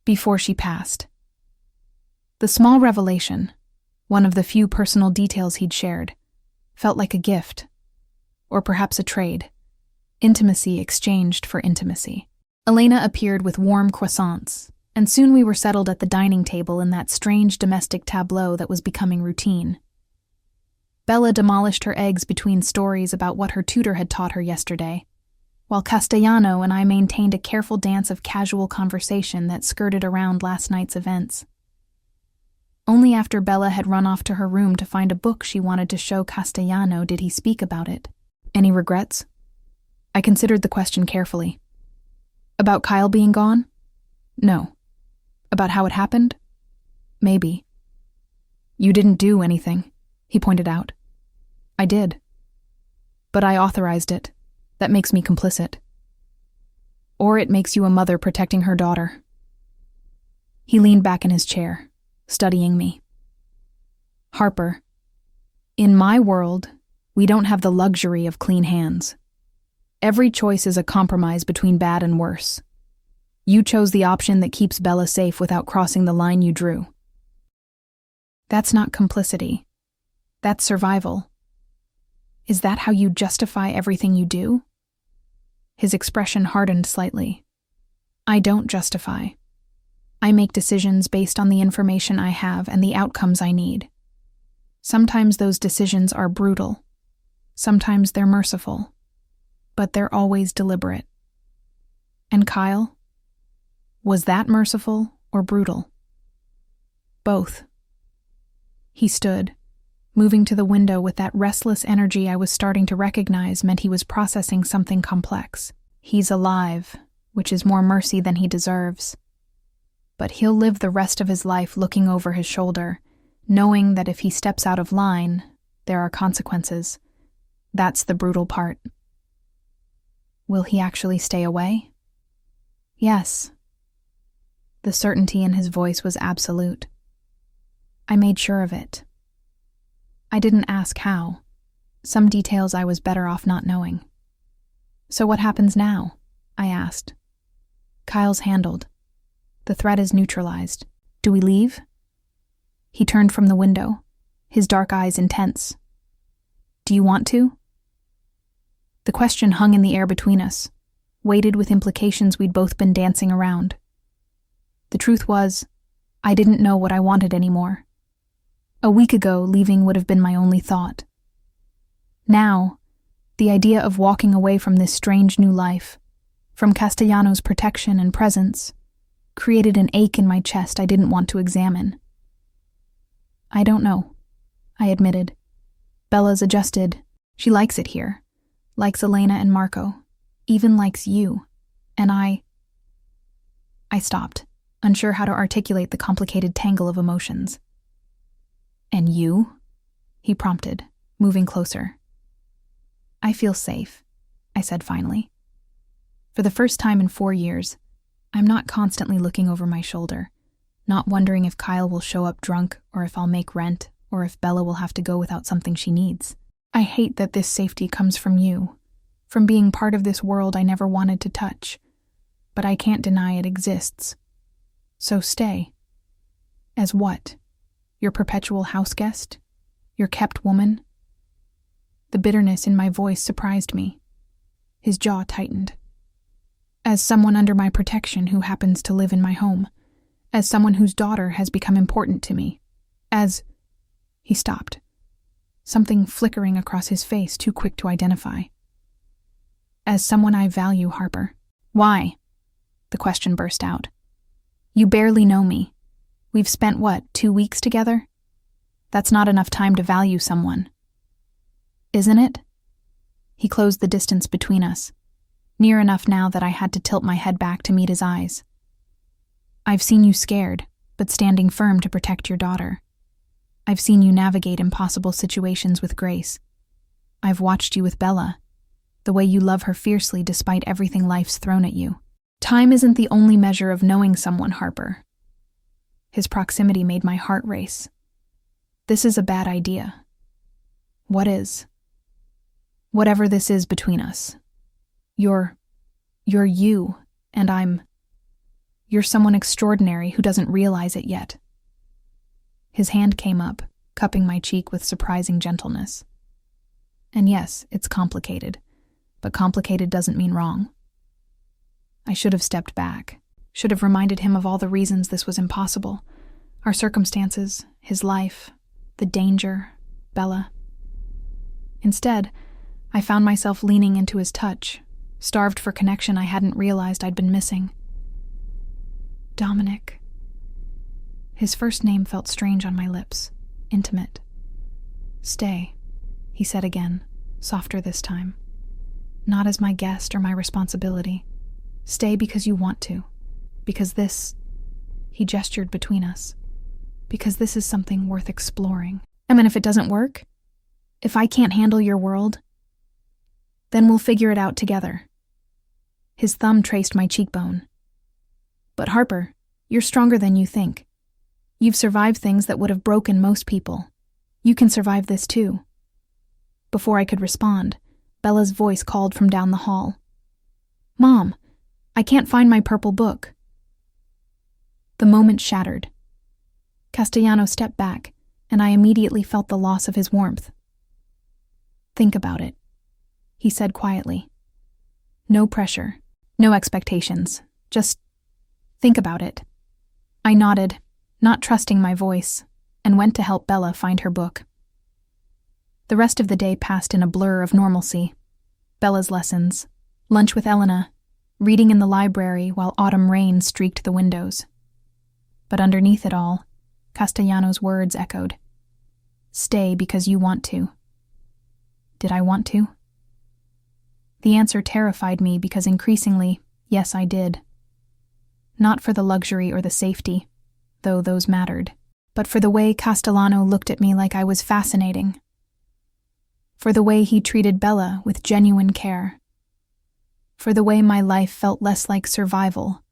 "before she passed." The small revelation, one of the few personal details he'd shared, felt like a gift, or perhaps a trade. Intimacy exchanged for intimacy. Elena appeared with warm croissants, and soon we were settled at the dining table in that strange domestic tableau that was becoming routine. Bella demolished her eggs between stories about what her tutor had taught her yesterday, while Castellano and I maintained a careful dance of casual conversation that skirted around last night's events. Only after Bella had run off to her room to find a book she wanted to show Castellano did he speak about it. Any regrets? I considered the question carefully. About Kyle being gone? No. About how it happened? Maybe. You didn't do anything, he pointed out. I did. But I authorized it. That makes me complicit. Or it makes you a mother protecting her daughter. He leaned back in his chair, studying me. Harper, in my world, we don't have the luxury of clean hands. Every choice is a compromise between bad and worse. You chose the option that keeps Bella safe without crossing the line you drew. That's not complicity. That's survival. Is that how you justify everything you do? His expression hardened slightly. I don't justify. I make decisions based on the information I have and the outcomes I need. Sometimes those decisions are brutal. Sometimes they're merciful. But they're always deliberate. And Kyle? Was that merciful or brutal? Both. He stood, moving to the window with that restless energy I was starting to recognize meant he was processing something complex. He's alive, which is more mercy than he deserves. But he'll live the rest of his life looking over his shoulder, knowing that if he steps out of line, there are consequences. That's the brutal part. Will he actually stay away? Yes. The certainty in his voice was absolute. I made sure of it. I didn't ask how. Some details I was better off not knowing. So what happens now? I asked. Kyle's handled. The threat is neutralized. Do we leave? He turned from the window, his dark eyes intense. Do you want to? The question hung in the air between us, weighted with implications we'd both been dancing around. The truth was, I didn't know what I wanted anymore. A week ago, leaving would have been my only thought. Now, the idea of walking away from this strange new life, from Castellano's protection and presence, created an ache in my chest I didn't want to examine. I don't know, I admitted. Bella's adjusted. She likes it here. Likes Elena and Marco. Even likes you. And I stopped, unsure how to articulate the complicated tangle of emotions. And you? He prompted, moving closer. I feel safe, I said finally. For the first time in 4 years, I'm not constantly looking over my shoulder, not wondering if Kyle will show up drunk or if I'll make rent or if Bella will have to go without something she needs. I hate that this safety comes from you, from being part of this world I never wanted to touch, but I can't deny it exists. So stay. As what? Your perpetual house guest? Your kept woman? The bitterness in my voice surprised me. His jaw tightened. As someone under my protection who happens to live in my home. As someone whose daughter has become important to me. As... He stopped. Something flickering across his face too quick to identify. As someone I value, Harper. Why? The question burst out. You barely know me. We've spent, 2 weeks together? That's not enough time to value someone. Isn't it? He closed the distance between us, near enough now that I had to tilt my head back to meet his eyes. I've seen you scared, but standing firm to protect your daughter. I've seen you navigate impossible situations with grace. I've watched you with Bella, the way you love her fiercely despite everything life's thrown at you. Time isn't the only measure of knowing someone, Harper. His proximity made my heart race. This is a bad idea. What is? Whatever this is between us. You're you, and you're someone extraordinary who doesn't realize it yet. His hand came up, cupping my cheek with surprising gentleness. And yes, it's complicated, but complicated doesn't mean wrong. I should have stepped back, should have reminded him of all the reasons this was impossible. Our circumstances, his life, the danger, Bella. Instead, I found myself leaning into his touch, starved for connection I hadn't realized I'd been missing. Dominic. His first name felt strange on my lips, intimate. Stay, he said again, softer this time. Not as my guest or my responsibility. Stay because you want to. Because this, he gestured between us, because this is something worth exploring. And if it doesn't work, if I can't handle your world, then we'll figure it out together. His thumb traced my cheekbone. But Harper, you're stronger than you think. You've survived things that would have broken most people. You can survive this too. Before I could respond, Bella's voice called from down the hall. Mom, I can't find my purple book. The moment shattered. Castellano stepped back, and I immediately felt the loss of his warmth. Think about it, he said quietly. No pressure, no expectations, just think about it. I nodded, not trusting my voice, and went to help Bella find her book. The rest of the day passed in a blur of normalcy. Bella's lessons, lunch with Elena, reading in the library while autumn rain streaked the windows. But underneath it all, Castellano's words echoed. Stay because you want to. Did I want to? The answer terrified me because increasingly, yes, I did. Not for the luxury or the safety, though those mattered, but for the way Castellano looked at me like I was fascinating. For the way he treated Bella with genuine care. For the way my life felt less like survival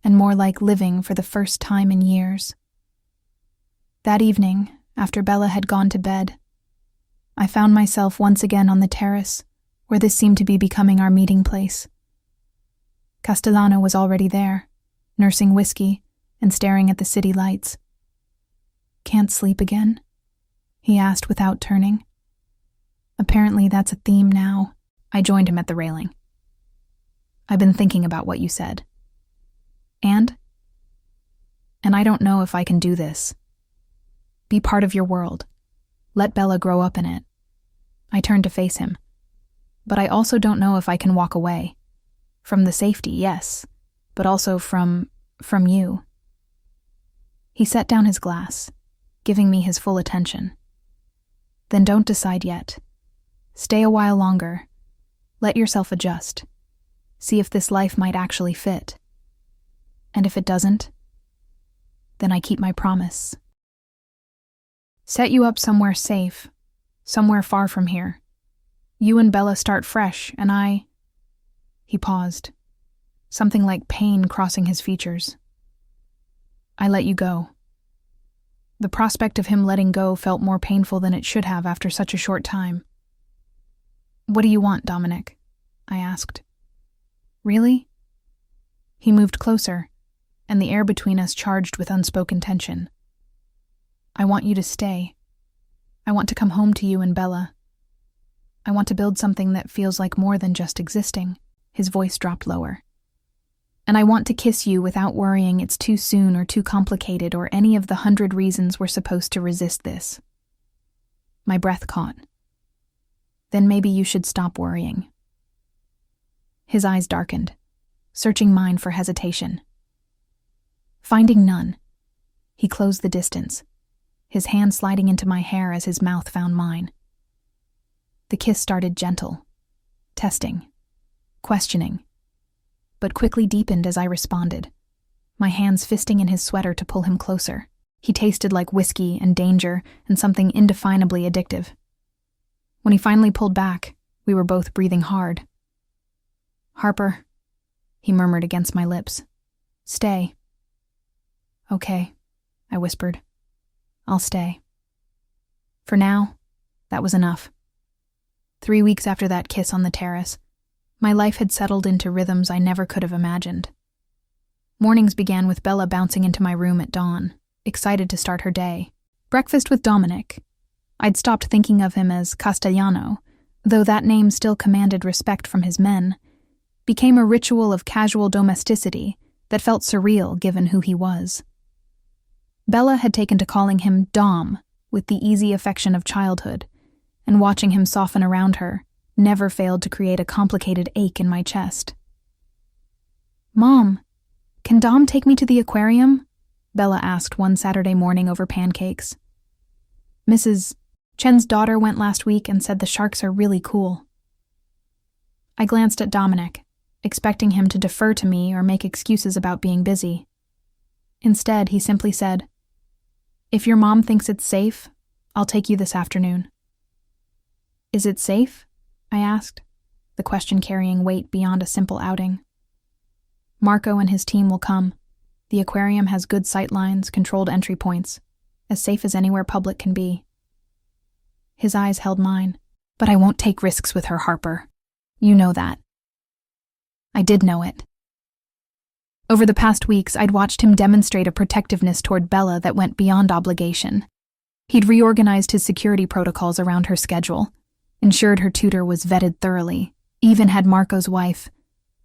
and more like living for the first time in years. That evening, after Bella had gone to bed, I found myself once again on the terrace, where this seemed to be becoming our meeting place. Castellano was already there, nursing whiskey and staring at the city lights. Can't sleep again? He asked without turning. Apparently that's a theme now. I joined him at the railing. I've been thinking about what you said. And I don't know if I can do this. Be part of your world. Let Bella grow up in it. I turned to face him. But I also don't know if I can walk away. From the safety, yes, but also from you. He set down his glass, giving me his full attention. Then don't decide yet. Stay a while longer. Let yourself adjust. See if this life might actually fit. And if it doesn't, then I keep my promise. Set you up somewhere safe, somewhere far from here. You and Bella start fresh, and I... He paused, something like pain crossing his features. I let you go. The prospect of him letting go felt more painful than it should have after such a short time. What do you want, Dominic? I asked. Really? He moved closer, and the air between us charged with unspoken tension. I want you to stay. I want to come home to you and Bella. I want to build something that feels like more than just existing. His voice dropped lower. And I want to kiss you without worrying it's too soon or too complicated or any of the 100 reasons we're supposed to resist this. My breath caught. Then maybe you should stop worrying. His eyes darkened, searching mine for hesitation. Finding none, he closed the distance, his hand sliding into my hair as his mouth found mine. The kiss started gentle, testing, questioning, but quickly deepened as I responded, my hands fisting in his sweater to pull him closer. He tasted like whiskey and danger and something indefinably addictive. When he finally pulled back, we were both breathing hard. Harper, he murmured against my lips. Stay. Okay, I whispered. I'll stay. For now, that was enough. 3 weeks after that kiss on the terrace, my life had settled into rhythms I never could have imagined. Mornings began with Bella bouncing into my room at dawn, excited to start her day. Breakfast with Dominic. I'd stopped thinking of him as Castellano, though that name still commanded respect from his men, became a ritual of casual domesticity that felt surreal given who he was. Bella had taken to calling him Dom with the easy affection of childhood, and watching him soften around her never failed to create a complicated ache in my chest. "Mom, can Dom take me to the aquarium?" Bella asked one Saturday morning over pancakes. "Mrs. Chen's daughter went last week and said the sharks are really cool." I glanced at Dominic, expecting him to defer to me or make excuses about being busy. Instead, he simply said, "If your mom thinks it's safe, I'll take you this afternoon." "Is it safe?" I asked, the question carrying weight beyond a simple outing. "Marco and his team will come. The aquarium has good sight lines, controlled entry points, as safe as anywhere public can be." His eyes held mine. "But I won't take risks with her, Harper. You know that." I did know it. Over the past weeks, I'd watched him demonstrate a protectiveness toward Bella that went beyond obligation. He'd reorganized his security protocols around her schedule, ensured her tutor was vetted thoroughly, even had Marco's wife,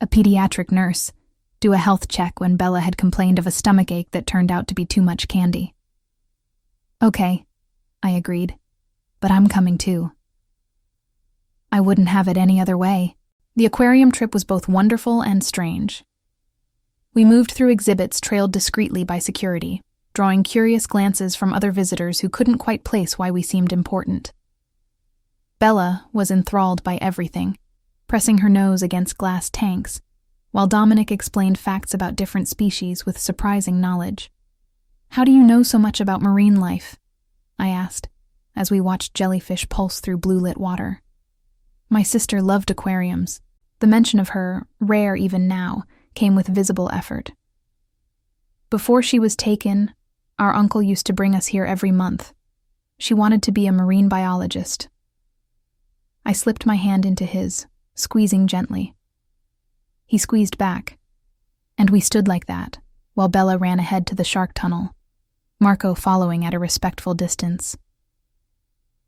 a pediatric nurse, do a health check when Bella had complained of a stomachache that turned out to be too much candy. "Okay," I agreed, "but I'm coming too." I wouldn't have it any other way. The aquarium trip was both wonderful and strange. We moved through exhibits trailed discreetly by security, drawing curious glances from other visitors who couldn't quite place why we seemed important. Bella was enthralled by everything, pressing her nose against glass tanks, while Dominic explained facts about different species with surprising knowledge. "How do you know so much about marine life?" I asked, as we watched jellyfish pulse through blue-lit water. My sister loved aquariums. The mention of her, rare even now, came with visible effort. Before she was taken, our uncle used to bring us here every month. She wanted to be a marine biologist. I slipped my hand into his, squeezing gently. He squeezed back, and we stood like that, while Bella ran ahead to the shark tunnel, Marco following at a respectful distance.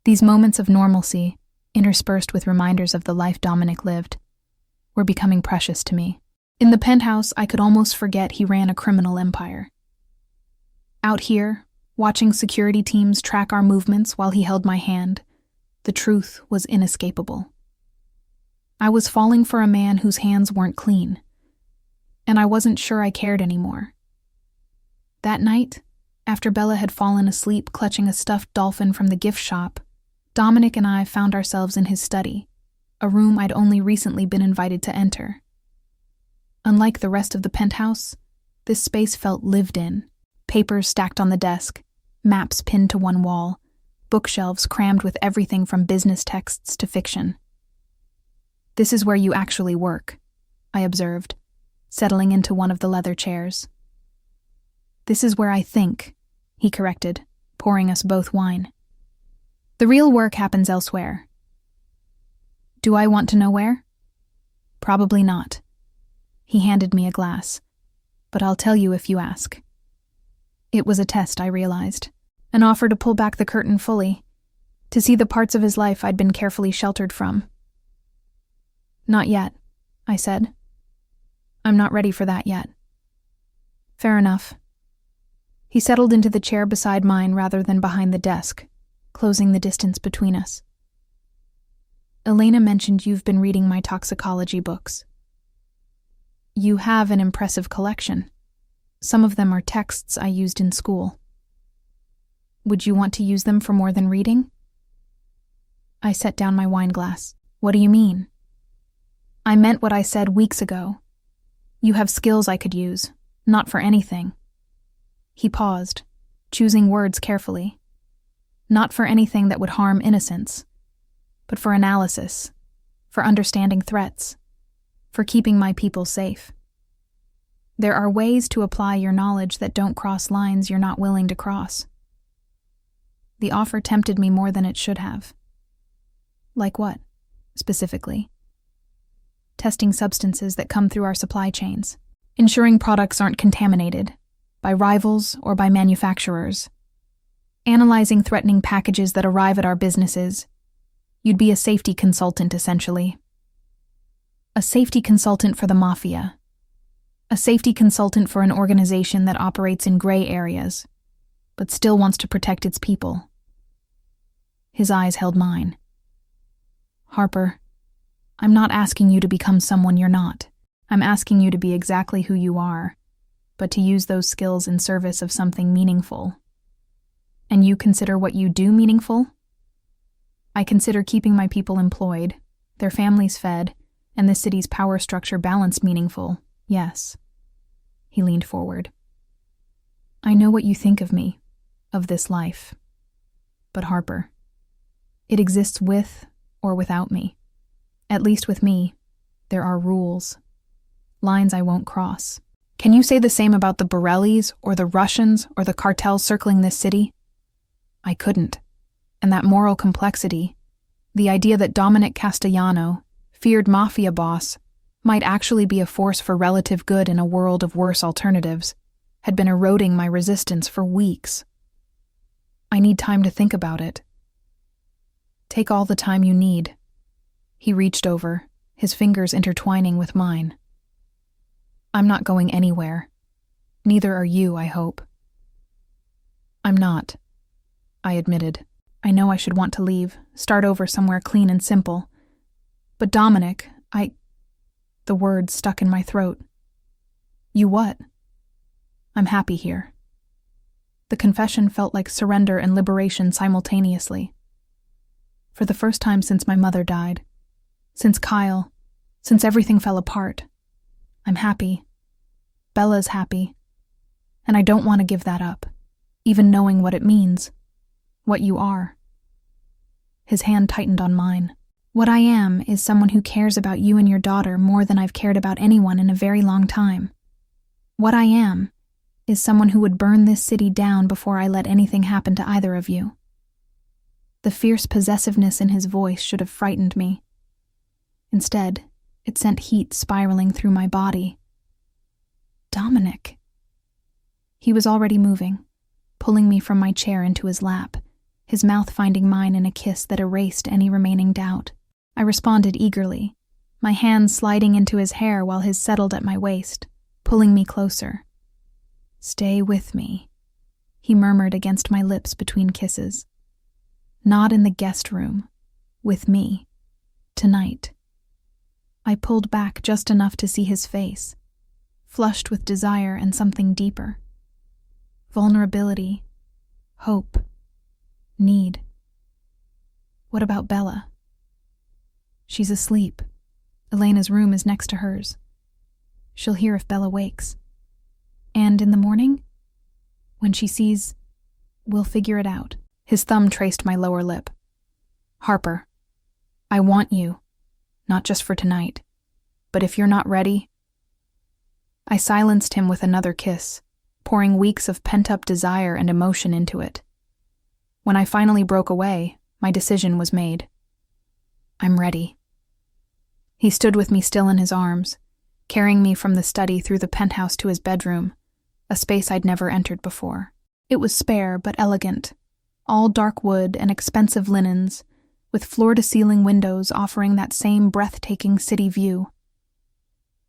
These moments of normalcy, interspersed with reminders of the life Dominic lived, were becoming precious to me. In the penthouse, I could almost forget he ran a criminal empire. Out here, watching security teams track our movements while he held my hand, the truth was inescapable. I was falling for a man whose hands weren't clean, and I wasn't sure I cared anymore. That night, after Bella had fallen asleep clutching a stuffed dolphin from the gift shop, Dominic and I found ourselves in his study, a room I'd only recently been invited to enter. Unlike the rest of the penthouse, this space felt lived in, papers stacked on the desk, maps pinned to one wall, bookshelves crammed with everything from business texts to fiction. "This is where you actually work," I observed, settling into one of the leather chairs. "This is where I think," he corrected, pouring us both wine. "The real work happens elsewhere." Do I want to know where? Probably not. He handed me a glass, but I'll tell you if you ask. It was a test, I realized, an offer to pull back the curtain fully, to see the parts of his life I'd been carefully sheltered from. "Not yet," I said. "I'm not ready for that yet." "Fair enough." He settled into the chair beside mine rather than behind the desk, closing the distance between us. "Elena mentioned you've been reading my toxicology books. You have an impressive collection. Some of them are texts I used in school. Would you want to use them for more than reading?" I set down my wine glass. "What do you mean?" "I meant what I said weeks ago. You have skills I could use, not for anything." He paused, choosing words carefully. "Not for anything that would harm innocence, but for analysis, for understanding threats, for keeping my people safe. There are ways to apply your knowledge that don't cross lines you're not willing to cross." The offer tempted me more than it should have. Like what, specifically? Testing substances that come through our supply chains, ensuring products aren't contaminated by rivals or by manufacturers, analyzing threatening packages that arrive at our businesses. You'd be a safety consultant, essentially. A safety consultant for the mafia. A safety consultant for an organization that operates in gray areas, but still wants to protect its people. His eyes held mine. Harper, I'm not asking you to become someone you're not. I'm asking you to be exactly who you are, but to use those skills in service of something meaningful. And you consider what you do meaningful? I consider keeping my people employed, their families fed, and the city's power structure balanced meaningful, yes. He leaned forward. I know what you think of me, of this life. But Harper, it exists with or without me. At least with me, there are rules. Lines I won't cross. Can you say the same about the Borellis, or the Russians, or the cartels circling this city? I couldn't. And that moral complexity, the idea that Dominic Castellano, feared mafia boss, might actually be a force for relative good in a world of worse alternatives, had been eroding my resistance for weeks. I need time to think about it. Take all the time you need. He reached over, his fingers intertwining with mine. I'm not going anywhere. Neither are you, I hope. I'm not, I admitted. I know I should want to leave, start over somewhere clean and simple. But Dominic, The words stuck in my throat. You what? I'm happy here. The confession felt like surrender and liberation simultaneously. For the first time since my mother died, since Kyle, since everything fell apart, I'm happy. Bella's happy. And I don't want to give that up, even knowing what it means, what you are. His hand tightened on mine. What I am is someone who cares about you and your daughter more than I've cared about anyone in a very long time. What I am is someone who would burn this city down before I let anything happen to either of you. The fierce possessiveness in his voice should have frightened me. Instead, it sent heat spiraling through my body. Dominic. He was already moving, pulling me from my chair into his lap, his mouth finding mine in a kiss that erased any remaining doubt. I responded eagerly, my hands sliding into his hair while his settled at my waist, pulling me closer. Stay with me, he murmured against my lips between kisses. Not in the guest room, with me, tonight. I pulled back just enough to see his face, flushed with desire and something deeper. Vulnerability, hope, need. What about Bella? She's asleep. Elena's room is next to hers. She'll hear if Bella wakes. And in the morning? When she sees, we'll figure it out. His thumb traced my lower lip. Harper, I want you, not just for tonight, but if you're not ready. I silenced him with another kiss, pouring weeks of pent-up desire and emotion into it. When I finally broke away, my decision was made. I'm ready. He stood with me still in his arms, carrying me from the study through the penthouse to his bedroom, a space I'd never entered before. It was spare but elegant, all dark wood and expensive linens, with floor-to-ceiling windows offering that same breathtaking city view.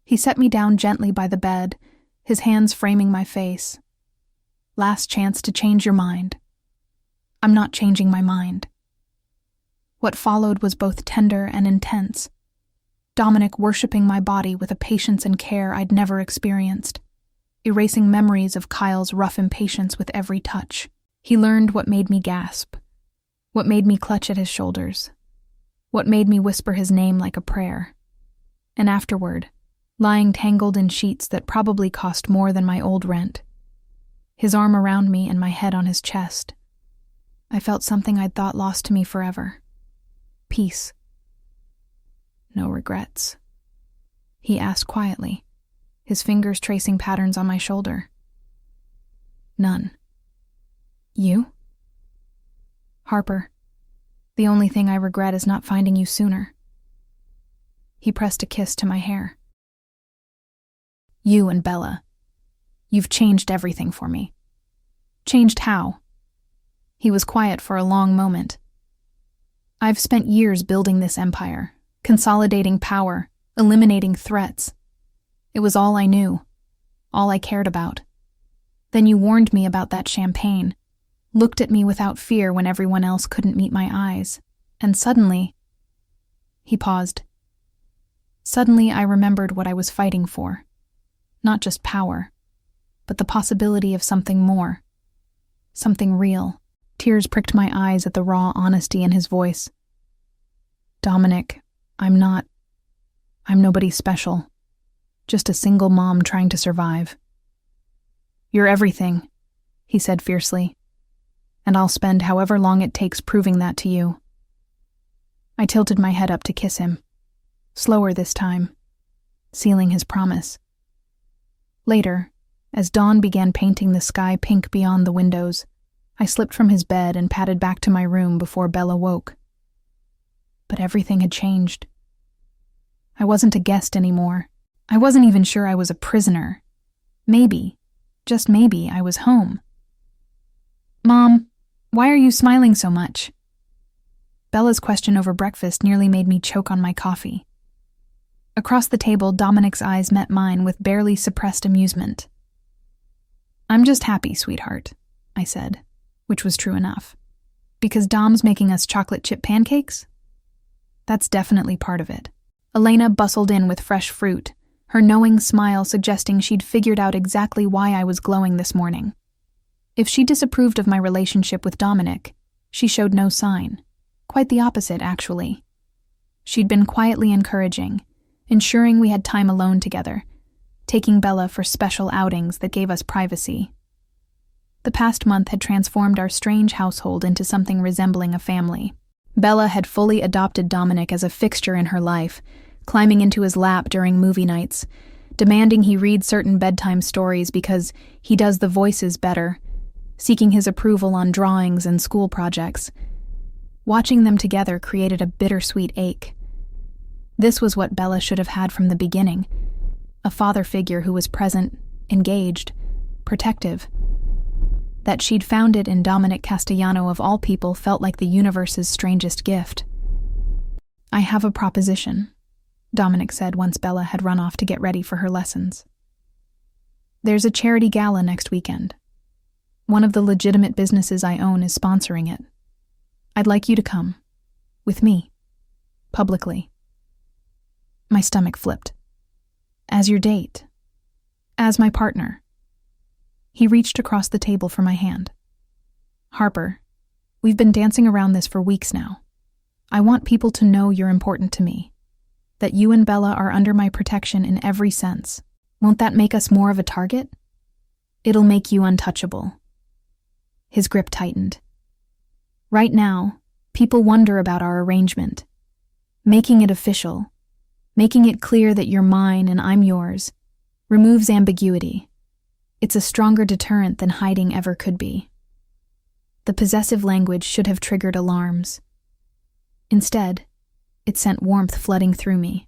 He set me down gently by the bed, his hands framing my face. Last chance to change your mind. I'm not changing my mind. What followed was both tender and intense, Dominic worshipping my body with a patience and care I'd never experienced, erasing memories of Kyle's rough impatience with every touch. He learned what made me gasp, what made me clutch at his shoulders, what made me whisper his name like a prayer. And afterward, lying tangled in sheets that probably cost more than my old rent, his arm around me and my head on his chest, I felt something I'd thought lost to me forever. Peace. No regrets. He asked quietly, his fingers tracing patterns on my shoulder. None. You? Harper, the only thing I regret is not finding you sooner. He pressed a kiss to my hair. You and Bella. You've changed everything for me. Changed how? He was quiet for a long moment. I've spent years building this empire, consolidating power, eliminating threats. It was all I knew, all I cared about. Then you warned me about that champagne, looked at me without fear when everyone else couldn't meet my eyes, and suddenly... He paused. Suddenly I remembered what I was fighting for. Not just power, but the possibility of something more. Something real. Tears pricked my eyes at the raw honesty in his voice. Dominic, I'm nobody special. Just a single mom trying to survive. You're everything, he said fiercely, and I'll spend however long it takes proving that to you. I tilted my head up to kiss him, slower this time, sealing his promise. Later, as dawn began painting the sky pink beyond the windows, I slipped from his bed and padded back to my room before Bella woke. But everything had changed. I wasn't a guest anymore. I wasn't even sure I was a prisoner. Maybe, just maybe, I was home. Mom, why are you smiling so much? Bella's question over breakfast nearly made me choke on my coffee. Across the table, Dominic's eyes met mine with barely suppressed amusement. I'm just happy, sweetheart, I said, which was true enough. Because Dom's making us chocolate chip pancakes? That's definitely part of it. Elena bustled in with fresh fruit, her knowing smile suggesting she'd figured out exactly why I was glowing this morning. If she disapproved of my relationship with Dominic, she showed no sign. Quite the opposite, actually. She'd been quietly encouraging, ensuring we had time alone together, taking Bella for special outings that gave us privacy. The past month had transformed our strange household into something resembling a family. Bella had fully adopted Dominic as a fixture in her life, climbing into his lap during movie nights, demanding he read certain bedtime stories because he does the voices better, seeking his approval on drawings and school projects. Watching them together created a bittersweet ache. This was what Bella should have had from the beginning, a father figure who was present, engaged, protective. That she'd found it in Dominic Castellano of all people felt like the universe's strangest gift. I have a proposition, Dominic said once Bella had run off to get ready for her lessons. There's a charity gala next weekend. One of the legitimate businesses I own is sponsoring it. I'd like you to come. With me. Publicly. My stomach flipped. As your date. As my partner. He reached across the table for my hand. Harper, we've been dancing around this for weeks now. I want people to know you're important to me. That you and Bella are under my protection in every sense. Won't that make us more of a target? It'll make you untouchable. His grip tightened. Right now, people wonder about our arrangement. Making it official, making it clear that you're mine and I'm yours, removes ambiguity. It's a stronger deterrent than hiding ever could be. The possessive language should have triggered alarms. Instead, it sent warmth flooding through me.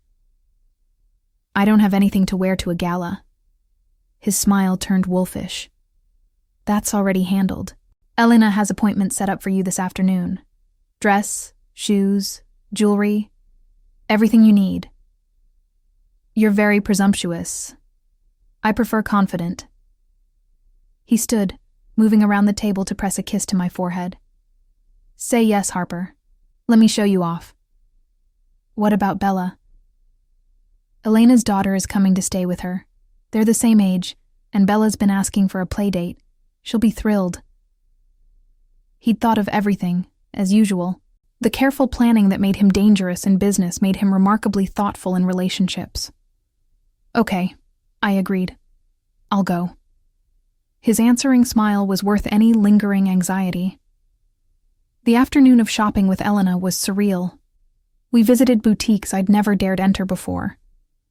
I don't have anything to wear to a gala. His smile turned wolfish. That's already handled. Elena has appointments set up for you this afternoon. Dress, shoes, jewelry, everything you need. You're very presumptuous. I prefer confident. He stood, moving around the table to press a kiss to my forehead. Say yes, Harper. Let me show you off. What about Bella? Elena's daughter is coming to stay with her. They're the same age, and Bella's been asking for a play date. She'll be thrilled. He'd thought of everything, as usual. The careful planning that made him dangerous in business made him remarkably thoughtful in relationships. Okay, I agreed. I'll go. His answering smile was worth any lingering anxiety. The afternoon of shopping with Elena was surreal. We visited boutiques I'd never dared enter before,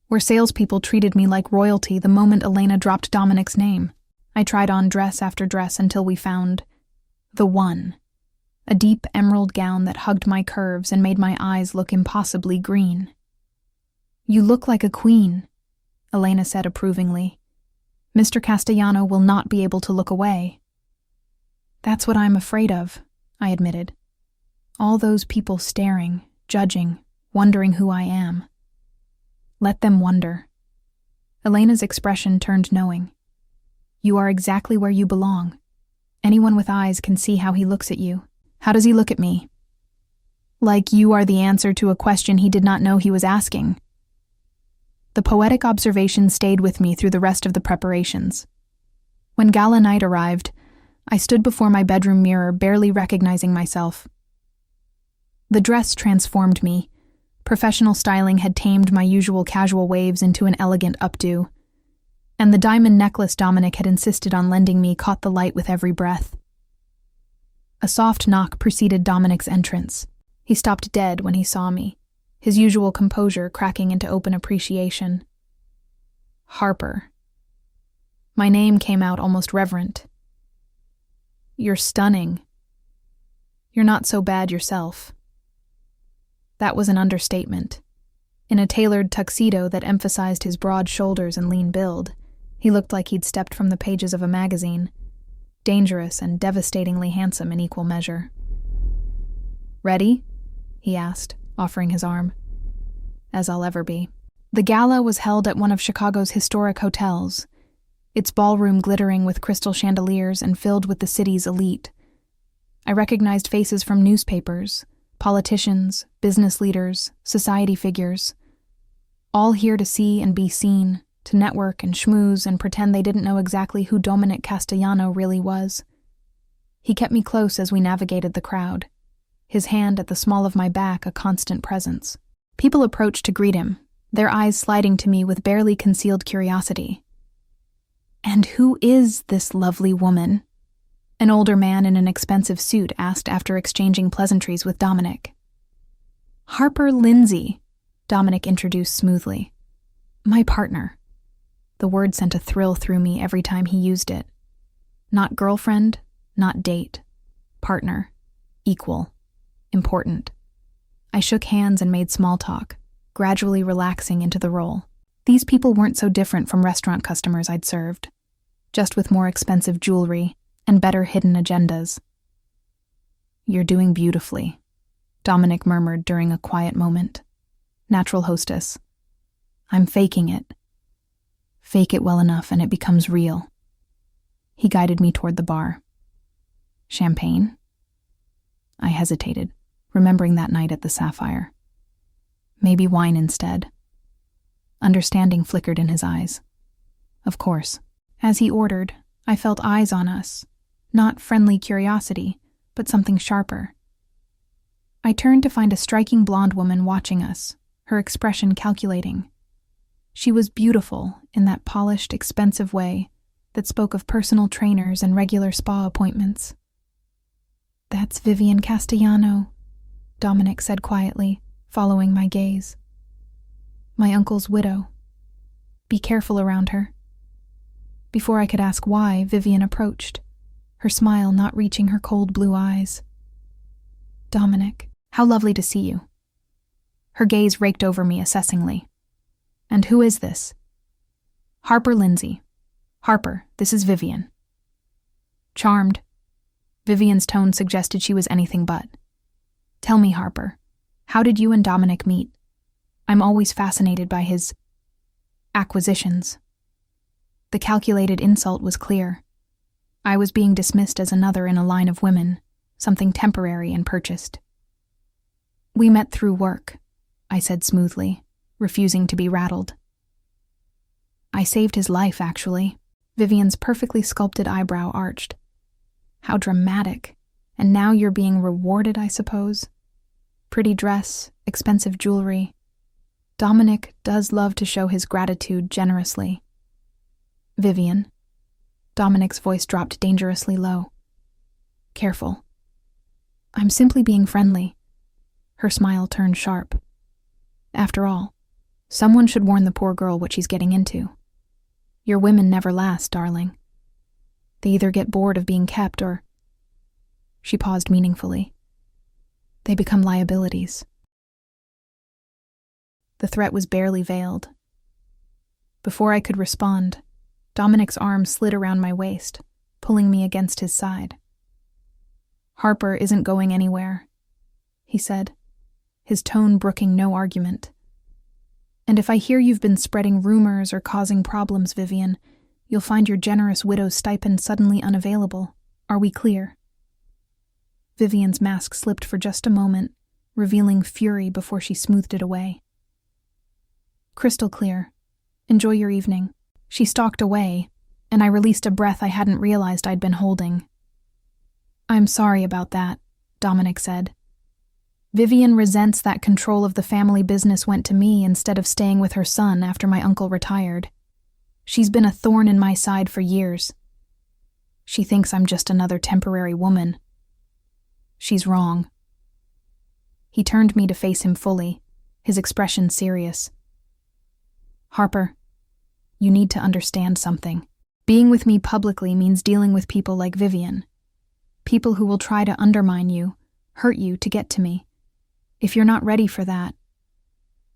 where salespeople treated me like royalty the moment Elena dropped Dominic's name. I tried on dress after dress until we found the one. A deep emerald gown that hugged my curves and made my eyes look impossibly green. You look like a queen, Elena said approvingly. Mr. Castellano will not be able to look away. That's what I'm afraid of, I admitted. All those people staring, judging, wondering who I am. Let them wonder. Elena's expression turned knowing. You are exactly where you belong. Anyone with eyes can see how he looks at you. How does he look at me? Like you are the answer to a question he did not know he was asking. The poetic observation stayed with me through the rest of the preparations. When gala night arrived, I stood before my bedroom mirror, barely recognizing myself. The dress transformed me. Professional styling had tamed my usual casual waves into an elegant updo, and the diamond necklace Dominic had insisted on lending me caught the light with every breath. A soft knock preceded Dominic's entrance. He stopped dead when he saw me, his usual composure cracking into open appreciation. Harper. My name came out almost reverent. You're stunning. You're not so bad yourself. That was an understatement. In a tailored tuxedo that emphasized his broad shoulders and lean build, he looked like he'd stepped from the pages of a magazine, dangerous and devastatingly handsome in equal measure. Ready? He asked, offering his arm. As I'll ever be. The gala was held at one of Chicago's historic hotels, its ballroom glittering with crystal chandeliers and filled with the city's elite. I recognized faces from newspapers, politicians, business leaders, society figures, all here to see and be seen, to network and schmooze and pretend they didn't know exactly who Dominic Castellano really was. He kept me close as we navigated the crowd, his hand at the small of my back a constant presence. People approached to greet him, their eyes sliding to me with barely concealed curiosity. And who is this lovely woman? An older man in an expensive suit asked after exchanging pleasantries with Dominic. Harper Lindsay, Dominic introduced smoothly. My partner. The word sent a thrill through me every time he used it. Not girlfriend, not date. Partner. Equal. Important. I shook hands and made small talk, gradually relaxing into the role. These people weren't so different from restaurant customers I'd served, just with more expensive jewelry and better hidden agendas. You're doing beautifully, Dominic murmured during a quiet moment. Natural hostess. I'm faking it. Fake it well enough and it becomes real. He guided me toward the bar. Champagne? I hesitated, remembering that night at the Sapphire. Maybe wine instead. Understanding flickered in his eyes. Of course. As he ordered, I felt eyes on us. Not friendly curiosity, but something sharper. I turned to find a striking blonde woman watching us, her expression calculating. She was beautiful in that polished, expensive way that spoke of personal trainers and regular spa appointments. That's Vivian Castellano, Dominic said quietly, following my gaze. My uncle's widow. Be careful around her. Before I could ask why, Vivian approached, her smile not reaching her cold blue eyes. Dominic, how lovely to see you. Her gaze raked over me assessingly. And who is this? Harper Lindsay. Harper, this is Vivian. Charmed. Vivian's tone suggested she was anything but. Tell me, Harper, how did you and Dominic meet? I'm always fascinated by his acquisitions. The calculated insult was clear. I was being dismissed as another in a line of women, something temporary and purchased. We met through work, I said smoothly, refusing to be rattled. I saved his life, actually. Vivian's perfectly sculpted eyebrow arched. How dramatic. And now you're being rewarded, I suppose? Pretty dress, expensive jewelry. Dominic does love to show his gratitude generously. Vivian. Dominic's voice dropped dangerously low. Careful. I'm simply being friendly. Her smile turned sharp. After all, someone should warn the poor girl what she's getting into. Your women never last, darling. They either get bored of being kept or... She paused meaningfully. They become liabilities. The threat was barely veiled. Before I could respond, Dominic's arm slid around my waist, pulling me against his side. Harper isn't going anywhere, he said, his tone brooking no argument. And if I hear you've been spreading rumors or causing problems, Vivian, you'll find your generous widow's stipend suddenly unavailable. Are we clear? Vivian's mask slipped for just a moment, revealing fury before she smoothed it away. Crystal clear. Enjoy your evening. She stalked away, and I released a breath I hadn't realized I'd been holding. I'm sorry about that, Dominic said. Vivian resents that control of the family business went to me instead of staying with her son after my uncle retired. She's been a thorn in my side for years. She thinks I'm just another temporary woman. She's wrong. He turned me to face him fully, his expression serious. Harper, you need to understand something. Being with me publicly means dealing with people like Vivian. People who will try to undermine you, hurt you to get to me. If you're not ready for that...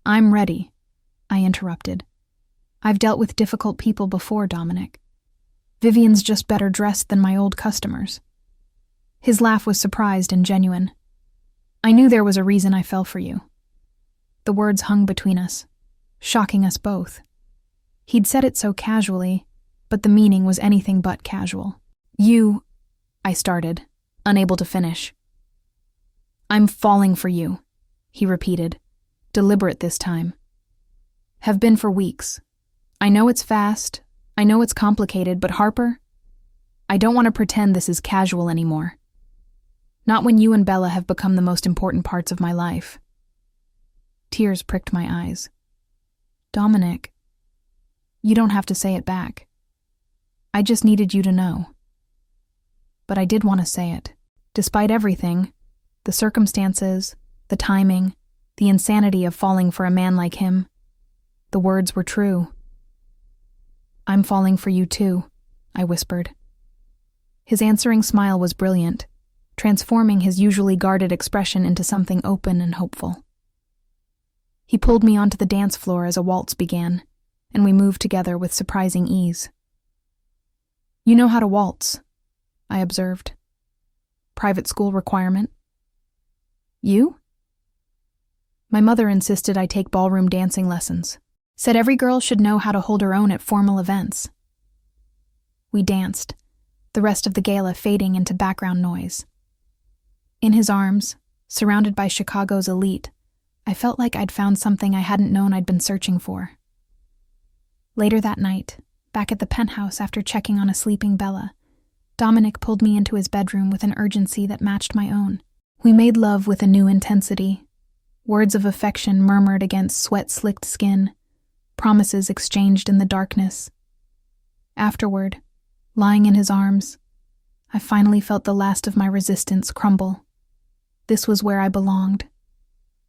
I'm ready, I interrupted. I've dealt with difficult people before, Dominic. Vivian's just better dressed than my old customers. His laugh was surprised and genuine. I knew there was a reason I fell for you. The words hung between us, shocking us both. He'd said it so casually, but the meaning was anything but casual. I started, unable to finish. I'm falling for you, he repeated, deliberate this time. Have been for weeks. I know it's fast, I know it's complicated, but Harper, I don't want to pretend this is casual anymore. Not when you and Bella have become the most important parts of my life. Tears pricked my eyes. Dominic, you don't have to say it back. I just needed you to know. But I did want to say it. Despite everything, the circumstances, the timing, the insanity of falling for a man like him, the words were true. I'm falling for you too, I whispered. His answering smile was brilliant, transforming his usually guarded expression into something open and hopeful. He pulled me onto the dance floor as a waltz began, and we moved together with surprising ease. You know how to waltz, I observed. Private school requirement. You? My mother insisted I take ballroom dancing lessons. Said every girl should know how to hold her own at formal events. We danced, the rest of the gala fading into background noise. In his arms, surrounded by Chicago's elite, I felt like I'd found something I hadn't known I'd been searching for. Later that night, back at the penthouse after checking on a sleeping Bella, Dominic pulled me into his bedroom with an urgency that matched my own. We made love with a new intensity. Words of affection murmured against sweat-slicked skin, promises exchanged in the darkness. Afterward, lying in his arms, I finally felt the last of my resistance crumble. This was where I belonged.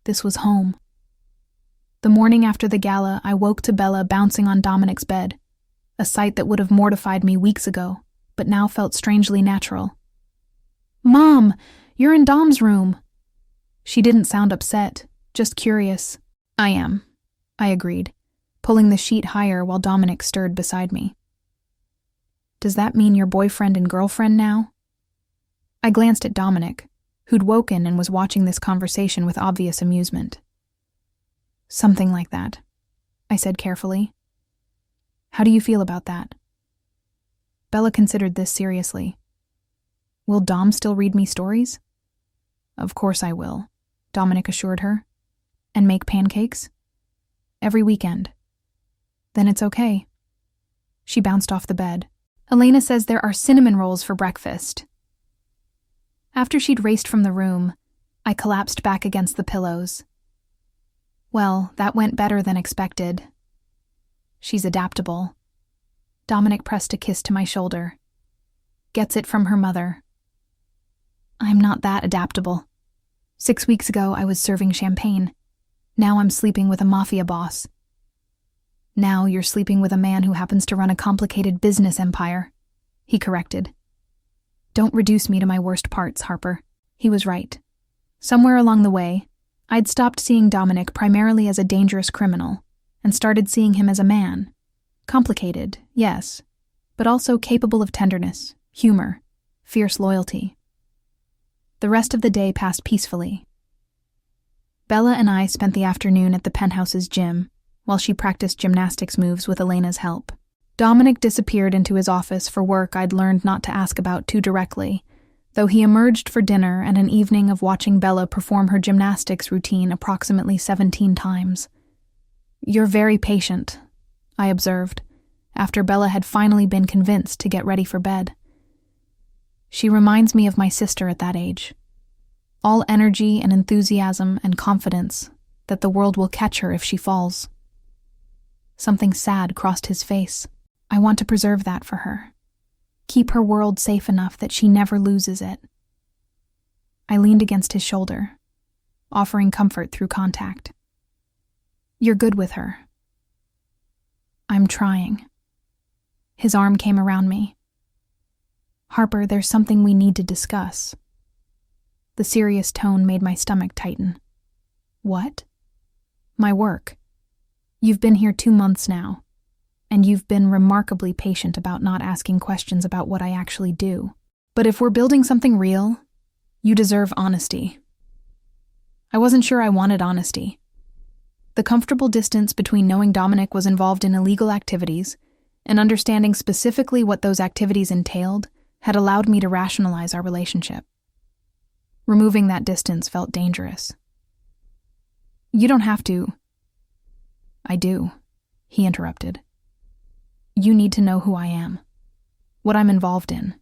This was home. The morning after the gala, I woke to Bella bouncing on Dominic's bed, a sight that would have mortified me weeks ago, but now felt strangely natural. Mom, you're in Dom's room. She didn't sound upset, just curious. I am, I agreed, pulling the sheet higher while Dominic stirred beside me. Does that mean you're boyfriend and girlfriend now? I glanced at Dominic, who'd woken and was watching this conversation with obvious amusement. Something like that, I said carefully. How do you feel about that? Bella considered this seriously. Will Dom still read me stories? Of course I will, Dominic assured her. And make pancakes? Every weekend. Then it's okay. She bounced off the bed. Elena says there are cinnamon rolls for breakfast. After she'd raced from the room, I collapsed back against the pillows. Well, that went better than expected. She's adaptable. Dominic pressed a kiss to my shoulder. Gets it from her mother. I'm not that adaptable. 6 weeks ago, I was serving champagne. Now I'm sleeping with a mafia boss. Now you're sleeping with a man who happens to run a complicated business empire, he corrected. Don't reduce me to my worst parts, Harper. He was right. Somewhere along the way, I'd stopped seeing Dominic primarily as a dangerous criminal and started seeing him as a man. Complicated, yes, but also capable of tenderness, humor, fierce loyalty. The rest of the day passed peacefully. Bella and I spent the afternoon at the penthouse's gym, while she practiced gymnastics moves with Elena's help. Dominic disappeared into his office for work I'd learned not to ask about too directly, though he emerged for dinner and an evening of watching Bella perform her gymnastics routine approximately 17 times. "You're very patient," I observed, after Bella had finally been convinced to get ready for bed. She reminds me of my sister at that age. All energy and enthusiasm and confidence that the world will catch her if she falls. Something sad crossed his face. I want to preserve that for her. Keep her world safe enough that she never loses it. I leaned against his shoulder, offering comfort through contact. "You're good with her." "I'm trying." His arm came around me. "Harper, there's something we need to discuss." The serious tone made my stomach tighten. "What?" "My work. You've been here 2 months now, and you've been remarkably patient about not asking questions about what I actually do. But if we're building something real, you deserve honesty." I wasn't sure I wanted honesty. The comfortable distance between knowing Dominic was involved in illegal activities and understanding specifically what those activities entailed had allowed me to rationalize our relationship. Removing that distance felt dangerous. "You don't have to." "I do," he interrupted. "You need to know who I am, what I'm involved in.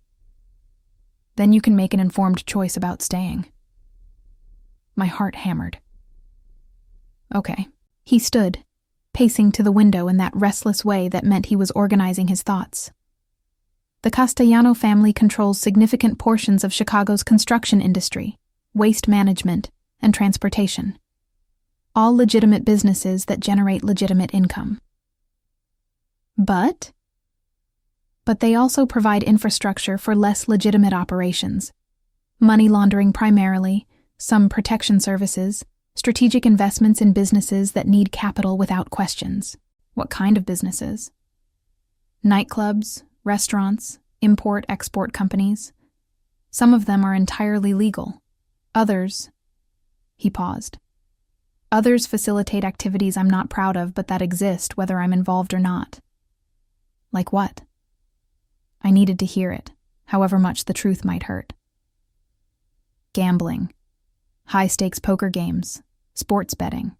Then you can make an informed choice about staying." My heart hammered. "Okay." He stood, pacing to the window in that restless way that meant he was organizing his thoughts. The Castellano family controls significant portions of Chicago's construction industry, waste management, and transportation. All legitimate businesses that generate legitimate income. But they also provide infrastructure for less legitimate operations. Money laundering primarily, some protection services, strategic investments in businesses that need capital without questions. What kind of businesses? Nightclubs, restaurants, import-export companies. Some of them are entirely legal. Others, he paused. Others facilitate activities I'm not proud of but that exist whether I'm involved or not. Like what? I needed to hear it, however much the truth might hurt. Gambling. High-stakes poker games, sports betting,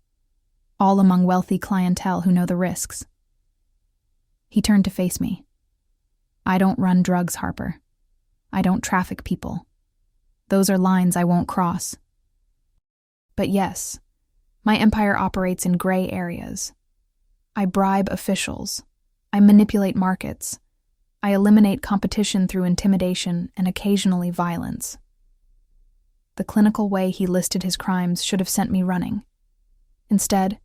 all among wealthy clientele who know the risks. He turned to face me. "I don't run drugs, Harper. I don't traffic people. Those are lines I won't cross. But yes, my empire operates in gray areas. I bribe officials. I manipulate markets. I eliminate competition through intimidation and occasionally violence." The clinical way he listed his crimes should have sent me running. Instead,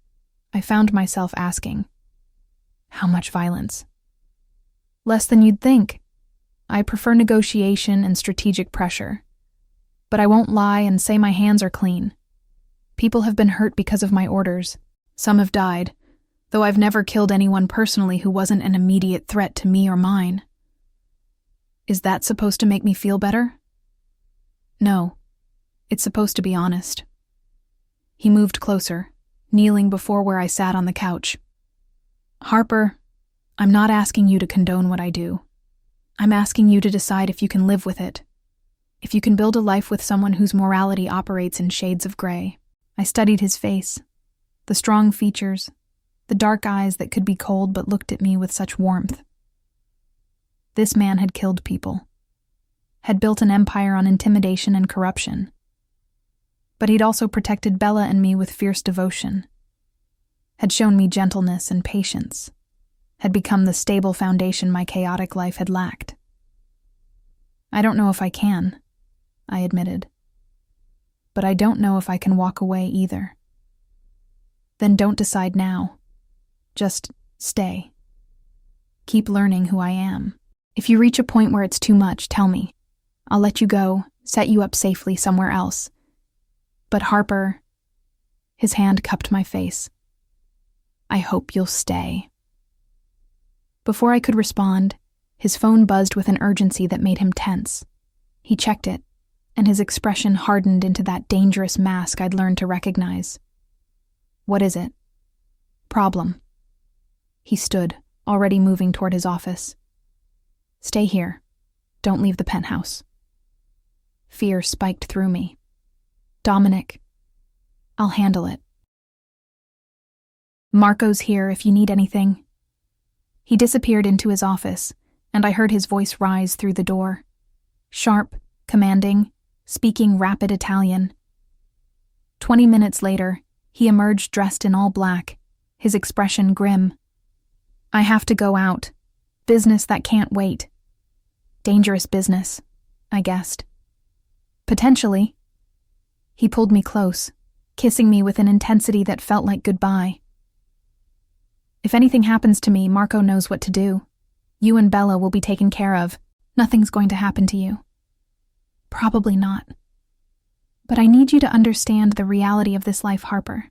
I found myself asking, "How much violence?" "Less than you'd think. I prefer negotiation and strategic pressure. But I won't lie and say my hands are clean. People have been hurt because of my orders. Some have died, though I've never killed anyone personally who wasn't an immediate threat to me or mine." "Is that supposed to make me feel better?" "No. It's supposed to be honest." He moved closer, kneeling before where I sat on the couch. "Harper, I'm not asking you to condone what I do. I'm asking you to decide if you can live with it. If you can build a life with someone whose morality operates in shades of gray." I studied his face, the strong features, the dark eyes that could be cold but looked at me with such warmth. This man had killed people, had built an empire on intimidation and corruption. But he'd also protected Bella and me with fierce devotion, had shown me gentleness and patience, had become the stable foundation my chaotic life had lacked. "I don't know if I can," I admitted. "But I don't know if I can walk away either." "Then don't decide now. Just stay. Keep learning who I am. If you reach a point where it's too much, tell me. I'll let you go, set you up safely somewhere else. But Harper," his hand cupped my face, "I hope you'll stay." Before I could respond, his phone buzzed with an urgency that made him tense. He checked it, and his expression hardened into that dangerous mask I'd learned to recognize. "What is it?" "Problem." He stood, already moving toward his office. "Stay here. Don't leave the penthouse." Fear spiked through me. "Dominic, I'll handle it. Marco's here if you need anything." He disappeared into his office, and I heard his voice rise through the door. Sharp, commanding, speaking rapid Italian. 20 minutes later, he emerged dressed in all black, his expression grim. "I have to go out. Business that can't wait." "Dangerous business," I guessed. "Potentially." He pulled me close, kissing me with an intensity that felt like goodbye. "If anything happens to me, Marco knows what to do. You and Bella will be taken care of. Nothing's going to happen to you." "Probably not. But I need you to understand the reality of this life, Harper.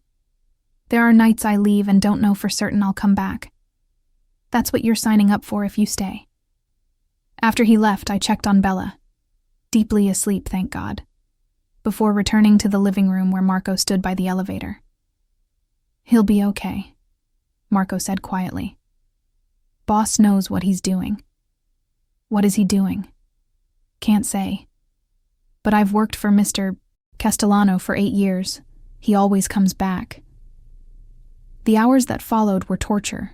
There are nights I leave and don't know for certain I'll come back. That's what you're signing up for if you stay." After he left, I checked on Bella. Deeply asleep, thank God, before returning to the living room where Marco stood by the elevator. "He'll be okay," Marco said quietly. "Boss knows what he's doing." "What is he doing?" "Can't say. But I've worked for Mr. Castellano for 8 years. He always comes back." The hours that followed were torture.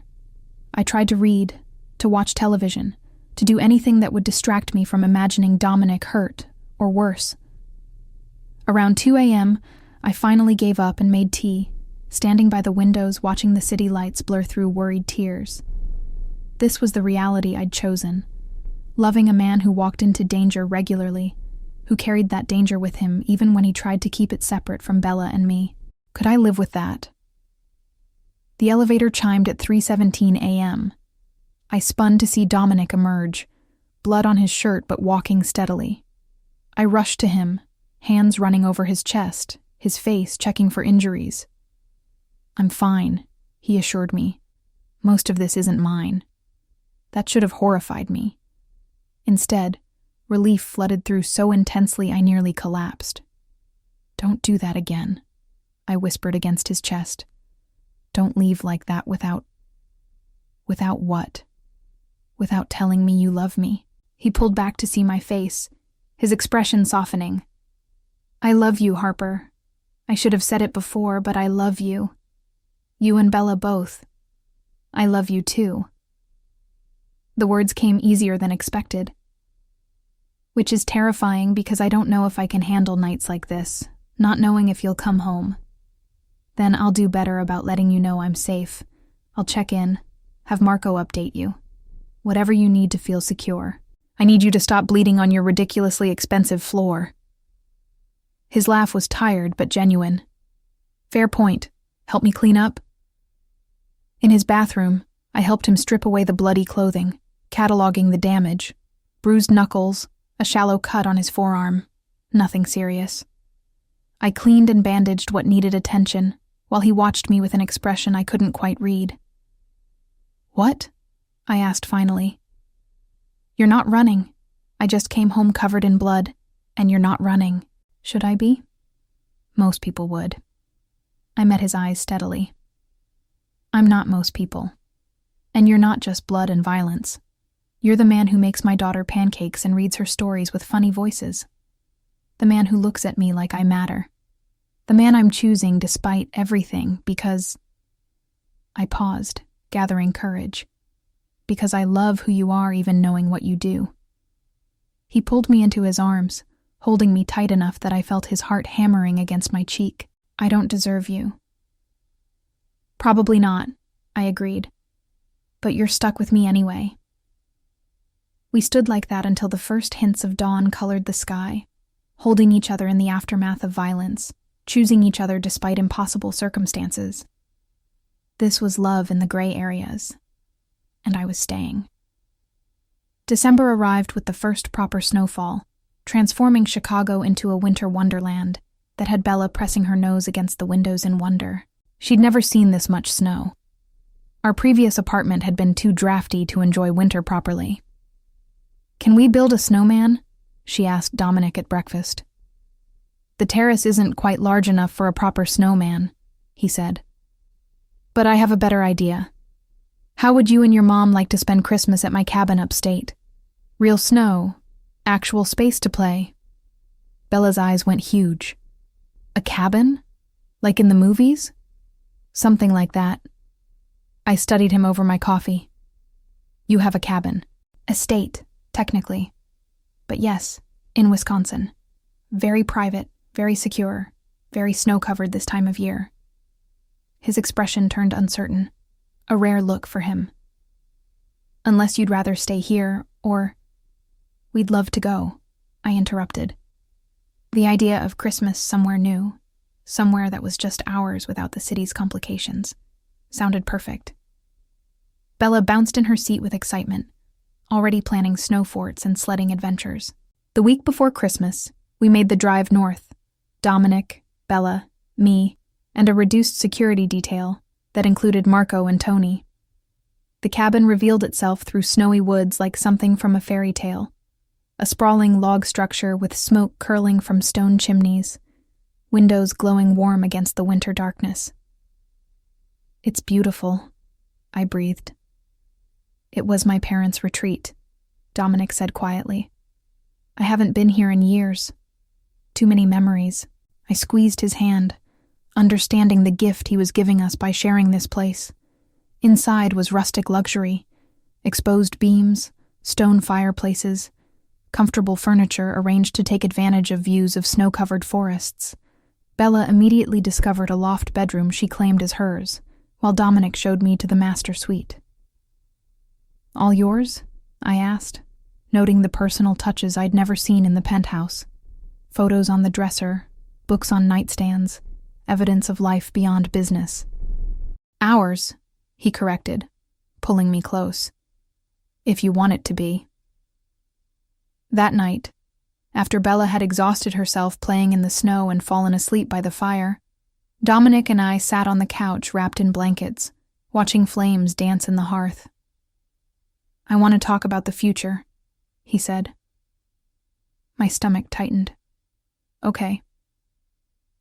I tried to read, to watch television, to do anything that would distract me from imagining Dominic hurt, or worse. Around 2 a.m., I finally gave up and made tea, standing by the windows watching the city lights blur through worried tears. This was the reality I'd chosen. Loving a man who walked into danger regularly, who carried that danger with him even when he tried to keep it separate from Bella and me. Could I live with that? The elevator chimed at 3:17 a.m. I spun to see Dominic emerge, blood on his shirt but walking steadily. I rushed to him, hands running over his chest, his face checking for injuries. "I'm fine," he assured me. "Most of this isn't mine." That should have horrified me. Instead, relief flooded through so intensely I nearly collapsed. "Don't do that again," I whispered against his chest. "Don't leave like that without..." "Without what?" "Without telling me you love me." He pulled back to see my face, his expression softening. "I love you, Harper. I should have said it before, but I love you. You and Bella both. I love you too." The words came easier than expected. Which is terrifying because I don't know if I can handle nights like this, not knowing if you'll come home. Then I'll do better about letting you know I'm safe. I'll check in, have Marco update you. Whatever you need to feel secure. I need you to stop bleeding on your ridiculously expensive floor. His laugh was tired but genuine. "Fair point. Help me clean up?" In his bathroom, I helped him strip away the bloody clothing, cataloging the damage. Bruised knuckles, a shallow cut on his forearm. Nothing serious. I cleaned and bandaged what needed attention, while he watched me with an expression I couldn't quite read. "What?" I asked finally. "You're not running. I just came home covered in blood, and you're not running. Should I be?" "Most people would." I met his eyes steadily. "I'm not most people. And you're not just blood and violence. You're the man who makes my daughter pancakes and reads her stories with funny voices. The man who looks at me like I matter. The man I'm choosing despite everything because..." I paused, gathering courage. "Because I love who you are even knowing what you do." He pulled me into his arms, holding me tight enough that I felt his heart hammering against my cheek. "I don't deserve you." "Probably not," I agreed. "But you're stuck with me anyway." We stood like that until the first hints of dawn colored the sky, holding each other in the aftermath of violence, choosing each other despite impossible circumstances. This was love in the gray areas, and I was staying. December arrived with the first proper snowfall, transforming Chicago into a winter wonderland that had Bella pressing her nose against the windows in wonder. She'd never seen this much snow. Our previous apartment had been too drafty to enjoy winter properly. "Can we build a snowman?" she asked Dominic at breakfast. The terrace isn't quite large enough for a proper snowman, he said. But I have a better idea. How would you and your mom like to spend Christmas at my cabin upstate? Real snow, actual space to play. Bella's eyes went huge. A cabin? Like in the movies? Something like that. I studied him over my coffee. You have a cabin. Estate, technically. But yes, in Wisconsin. Very private, very secure, very snow-covered this time of year. His expression turned uncertain, a rare look for him. Unless you'd rather stay here, or... We'd love to go, I interrupted. The idea of Christmas somewhere new, somewhere that was just ours without the city's complications, sounded perfect. Bella bounced in her seat with excitement, already planning snow forts and sledding adventures. The week before Christmas, we made the drive north. Dominic, Bella, me, and a reduced security detail that included Marco and Tony. The cabin revealed itself through snowy woods like something from a fairy tale, a sprawling log structure with smoke curling from stone chimneys, windows glowing warm against the winter darkness. It's beautiful, I breathed. It was my parents' retreat, Dominic said quietly. I haven't been here in years. Too many memories. I squeezed his hand, understanding the gift he was giving us by sharing this place. Inside was rustic luxury, exposed beams, stone fireplaces, comfortable furniture arranged to take advantage of views of snow-covered forests. Bella immediately discovered a loft bedroom she claimed as hers, while Dominic showed me to the master suite. All yours? I asked, noting the personal touches I'd never seen in the penthouse. Photos on the dresser, books on nightstands, evidence of life beyond business. Ours, he corrected, pulling me close. If you want it to be. That night, after Bella had exhausted herself playing in the snow and fallen asleep by the fire, Dominic and I sat on the couch wrapped in blankets, watching flames dance in the hearth. I want to talk about the future, he said. My stomach tightened. Okay.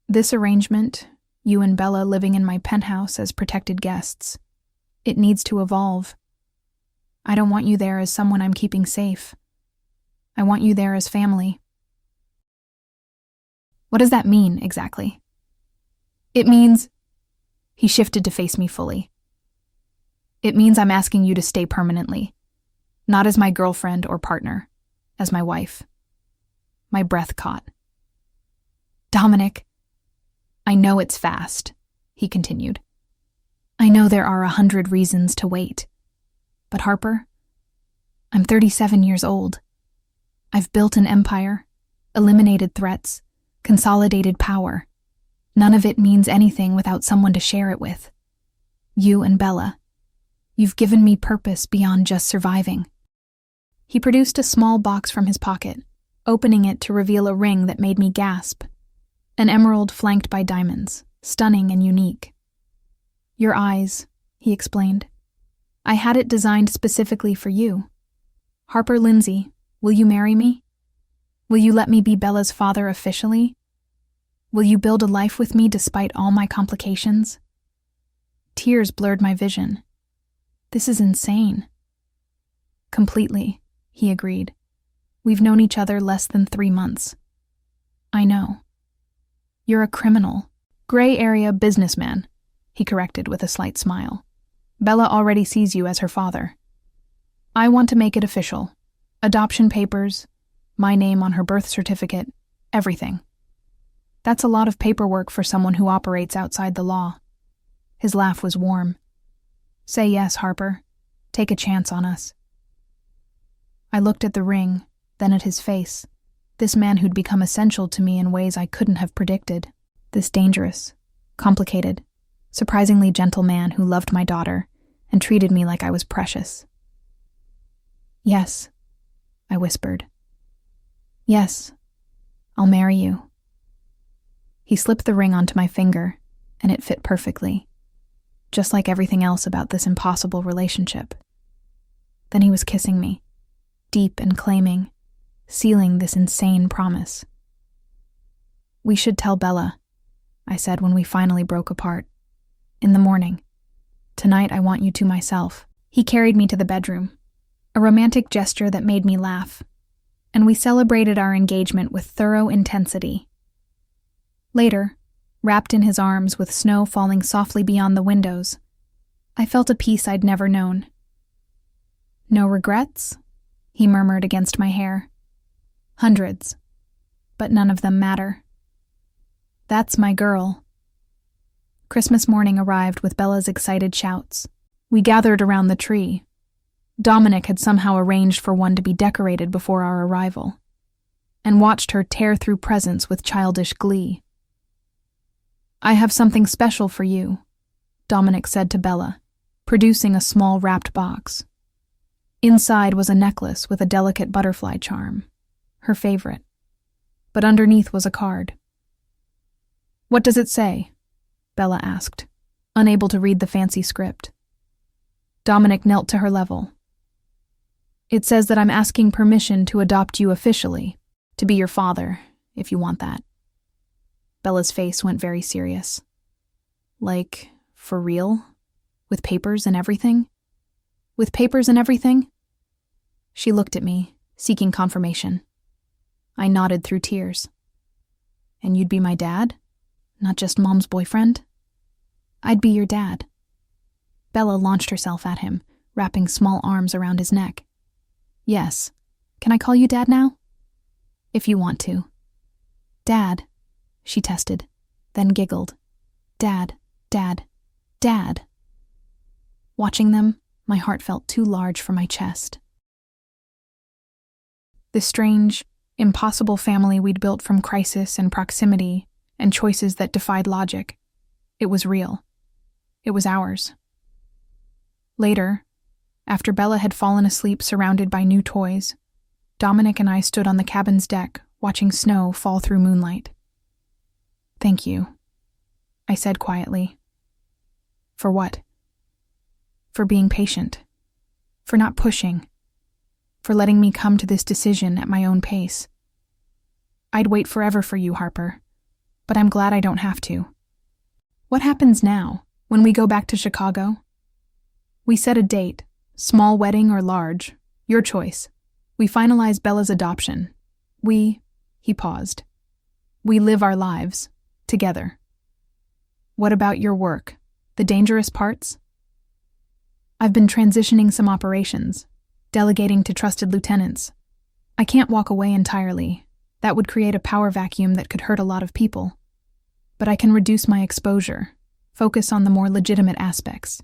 This arrangement, you and Bella living in my penthouse as protected guests, it needs to evolve. I don't want you there as someone I'm keeping safe. I want you there as family. What does that mean, exactly? It means... He shifted to face me fully. It means I'm asking you to stay permanently. Not as my girlfriend or partner, as my wife. My breath caught. Dominic, I know it's fast, he continued. I know there are 100 reasons to wait. But Harper, I'm 37 years old. I've built an empire, eliminated threats, consolidated power. None of it means anything without someone to share it with. You and Bella. You've given me purpose beyond just surviving. He produced a small box from his pocket, opening it to reveal a ring that made me gasp. An emerald flanked by diamonds, stunning and unique. Your eyes, he explained. I had it designed specifically for you. Harper Lindsay, will you marry me? Will you let me be Bella's father officially? Will you build a life with me despite all my complications? Tears blurred my vision. This is insane. Completely, he agreed. We've known each other less than 3 months. I know. You're a criminal. Gray area businessman, he corrected with a slight smile. Bella already sees you as her father. I want to make it official. Adoption papers, my name on her birth certificate, everything. That's a lot of paperwork for someone who operates outside the law. His laugh was warm. Say yes, Harper. Take a chance on us. I looked at the ring, then at his face. This man who'd become essential to me in ways I couldn't have predicted. This dangerous, complicated, surprisingly gentle man who loved my daughter and treated me like I was precious. Yes, I whispered. Yes, I'll marry you. He slipped the ring onto my finger, and it fit perfectly, just like everything else about this impossible relationship. Then he was kissing me, deep and claiming, sealing this insane promise. We should tell Bella, I said when we finally broke apart. In the morning. Tonight I want you to myself. He carried me to the bedroom, a romantic gesture that made me laugh, and we celebrated our engagement with thorough intensity. Later, wrapped in his arms with snow falling softly beyond the windows, I felt a peace I'd never known. No regrets? He murmured against my hair. Hundreds, but none of them matter. That's my girl. Christmas morning arrived with Bella's excited shouts. We gathered around the tree. Dominic had somehow arranged for one to be decorated before our arrival, and watched her tear through presents with childish glee. I have something special for you, Dominic said to Bella, producing a small wrapped box. Inside was a necklace with a delicate butterfly charm, her favorite, but underneath was a card. What does it say? Bella asked, unable to read the fancy script. Dominic knelt to her level. It says that I'm asking permission to adopt you officially, to be your father, if you want that. Bella's face went very serious. Like, for real? With papers and everything? With papers and everything? She looked at me, seeking confirmation. I nodded through tears. And you'd be my dad? Not just Mom's boyfriend? I'd be your dad. Bella launched herself at him, wrapping small arms around his neck. Yes. Can I call you Dad now? If you want to. Dad, she tested, then giggled. Dad, Dad, Dad. Watching them, my heart felt too large for my chest. The strange, impossible family we'd built from crisis and proximity and choices that defied logic. It was real. It was ours. Later, after Bella had fallen asleep surrounded by new toys, Dominic and I stood on the cabin's deck watching snow fall through moonlight. Thank you, I said quietly. For what? For being patient. For not pushing. For letting me come to this decision at my own pace. I'd wait forever for you, Harper, but I'm glad I don't have to. What happens now, when we go back to Chicago? We set a date, small wedding or large, your choice. We finalize Bella's adoption. He paused. We live our lives, together. What about your work, the dangerous parts? I've been transitioning some operations, delegating to trusted lieutenants. I can't walk away entirely. That would create a power vacuum that could hurt a lot of people. But I can reduce my exposure, focus on the more legitimate aspects.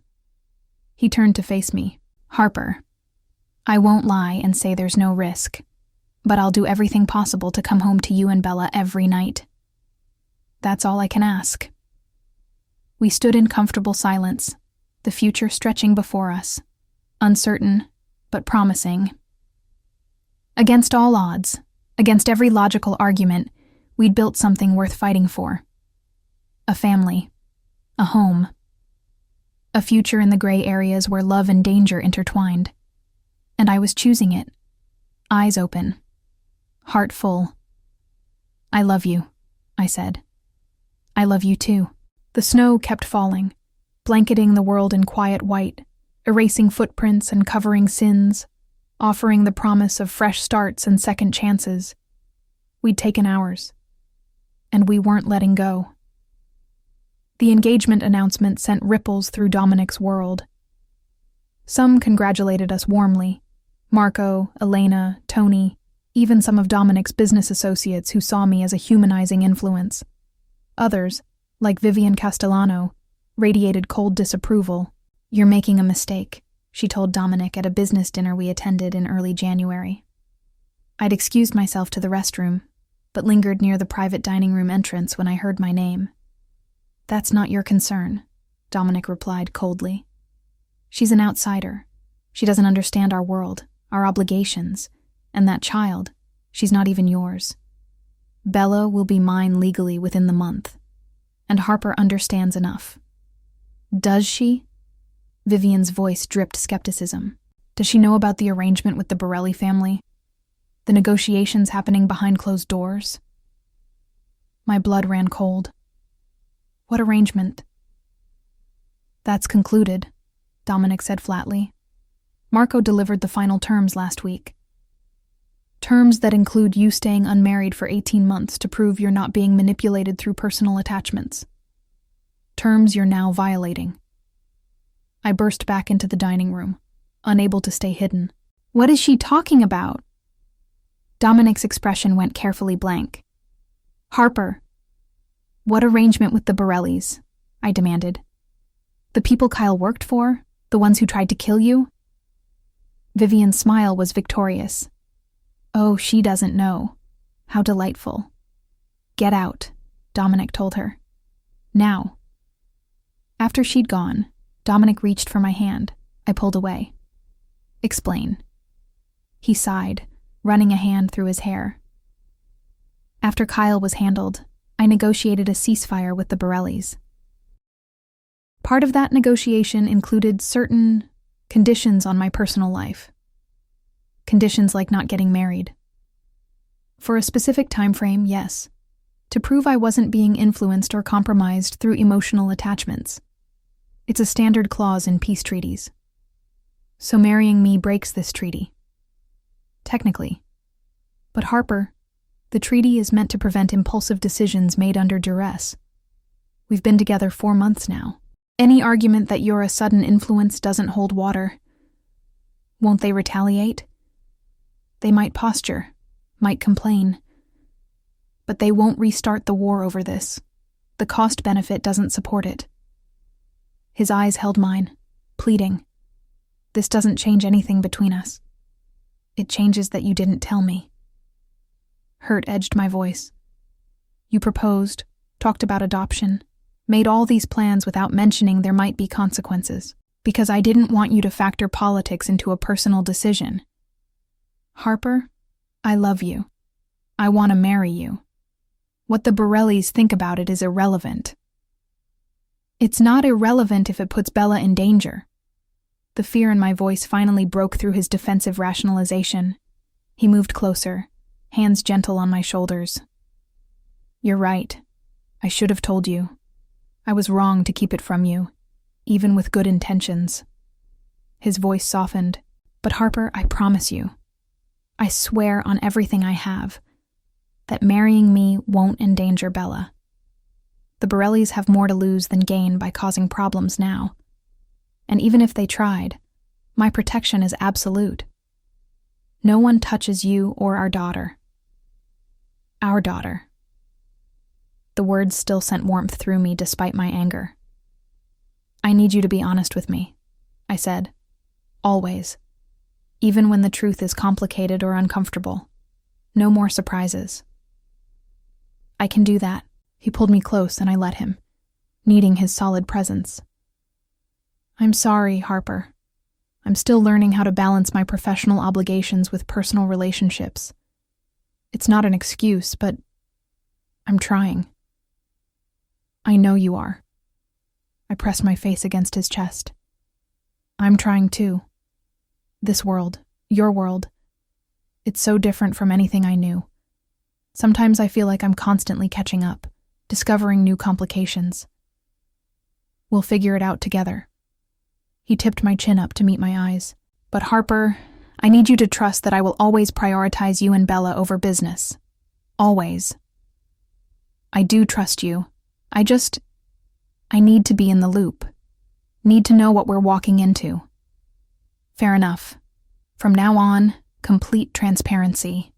He turned to face me. Harper, I won't lie and say there's no risk, but I'll do everything possible to come home to you and Bella every night. That's all I can ask. We stood in comfortable silence, the future stretching before us, uncertain, but promising. Against all odds, against every logical argument, we'd built something worth fighting for. A family, a home, a future in the gray areas where love and danger intertwined. And I was choosing it, eyes open, heart full. I love you, I said. I love you too. The snow kept falling, blanketing the world in quiet white, erasing footprints and covering sins, offering the promise of fresh starts and second chances. We'd taken ours, and we weren't letting go. The engagement announcement sent ripples through Dominic's world. Some congratulated us warmly. Marco, Elena, Tony, even some of Dominic's business associates who saw me as a humanizing influence. Others, like Vivian Castellano, radiated cold disapproval. You're making a mistake, she told Dominic at a business dinner we attended in early January. I'd excused myself to the restroom, but lingered near the private dining room entrance when I heard my name. That's not your concern, Dominic replied coldly. She's an outsider. She doesn't understand our world, our obligations, and that child, she's not even yours. Bella will be mine legally within the month, and Harper understands enough. Does she? Vivian's voice dripped skepticism. Does she know about the arrangement with the Borelli family? The negotiations happening behind closed doors? My blood ran cold. What arrangement? That's concluded, Dominic said flatly. Marco delivered the final terms last week. Terms that include you staying unmarried for 18 months to prove you're not being manipulated through personal attachments. Terms you're now violating. I burst back into the dining room, unable to stay hidden. What is she talking about? Dominic's expression went carefully blank. Harper, what arrangement with the Borellis? I demanded. The people Kyle worked for? The ones who tried to kill you? Vivian's smile was victorious. Oh, she doesn't know. How delightful. Get out, Dominic told her. Now. After she'd gone, Dominic reached for my hand. I pulled away. Explain. He sighed, running a hand through his hair. After Kyle was handled, I negotiated a ceasefire with the Borellis. Part of that negotiation included certain conditions on my personal life. Conditions like not getting married. For a specific time frame, yes. To prove I wasn't being influenced or compromised through emotional attachments. It's a standard clause in peace treaties. So marrying me breaks this treaty. Technically. But Harper, the treaty is meant to prevent impulsive decisions made under duress. We've been together 4 months now. Any argument that you're a sudden influence doesn't hold water. Won't they retaliate? They might posture, might complain. But they won't restart the war over this. The cost-benefit doesn't support it. His eyes held mine, pleading. This doesn't change anything between us. It changes that you didn't tell me. Hurt edged my voice. You proposed, talked about adoption, made all these plans without mentioning there might be consequences, because I didn't want you to factor politics into a personal decision. Harper, I love you. I want to marry you. What the Borellis think about it is irrelevant. It's not irrelevant if it puts Bella in danger. The fear in my voice finally broke through his defensive rationalization. He moved closer, hands gentle on my shoulders. You're right. I should have told you. I was wrong to keep it from you, even with good intentions. His voice softened. But Harper, I promise you, I swear on everything I have, that marrying me won't endanger Bella. The Borellis have more to lose than gain by causing problems now. And even if they tried, my protection is absolute. No one touches you or our daughter. Our daughter. The words still sent warmth through me despite my anger. I need you to be honest with me, I said. Always. Even when the truth is complicated or uncomfortable. No more surprises. I can do that. He pulled me close and I let him, needing his solid presence. I'm sorry, Harper. I'm still learning how to balance my professional obligations with personal relationships. It's not an excuse, but I'm trying. I know you are. I pressed my face against his chest. I'm trying too. This world, your world, it's so different from anything I knew. Sometimes I feel like I'm constantly catching up, discovering new complications. We'll figure it out together. He tipped my chin up to meet my eyes. But Harper, I need you to trust that I will always prioritize you and Bella over business. Always. I do trust you. I need to be in the loop. Need to know what we're walking into. Fair enough. From now on, complete transparency.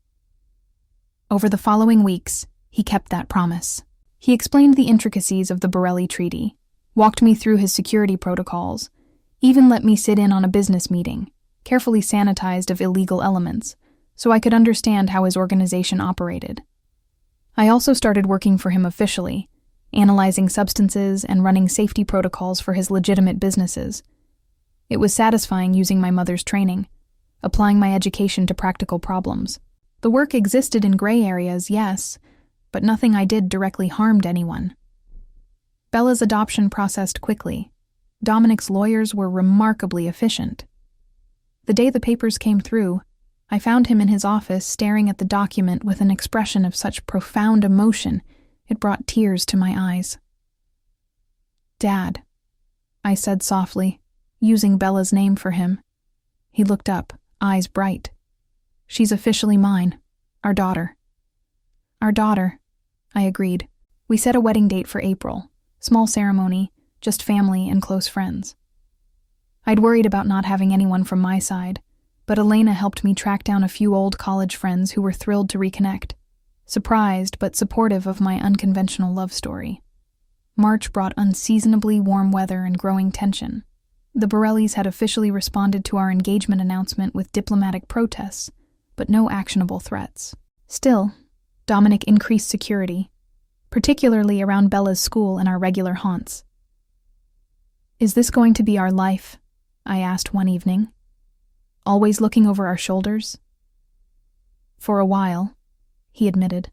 Over the following weeks, he kept that promise. He explained the intricacies of the Borelli Treaty, walked me through his security protocols, even let me sit in on a business meeting, carefully sanitized of illegal elements, so I could understand how his organization operated. I also started working for him officially, analyzing substances and running safety protocols for his legitimate businesses. It was satisfying using my mother's training, applying my education to practical problems. The work existed in gray areas, yes, but nothing I did directly harmed anyone. Bella's adoption processed quickly. Dominic's lawyers were remarkably efficient. The day the papers came through, I found him in his office staring at the document with an expression of such profound emotion It brought tears to my eyes. "Dad," I said softly, using Bella's name for him. He looked up, eyes bright. "She's officially mine. Our daughter." "Our daughter," I agreed. We set a wedding date for April. Small ceremony, just family and close friends. I'd worried about not having anyone from my side, but Elena helped me track down a few old college friends who were thrilled to reconnect, surprised but supportive of my unconventional love story. March brought unseasonably warm weather and growing tension. The Borellis had officially responded to our engagement announcement with diplomatic protests, but no actionable threats. Still, Dominic increased security, particularly around Bella's school and our regular haunts. "Is this going to be our life?" I asked one evening. "Always looking over our shoulders?" "For a while," he admitted.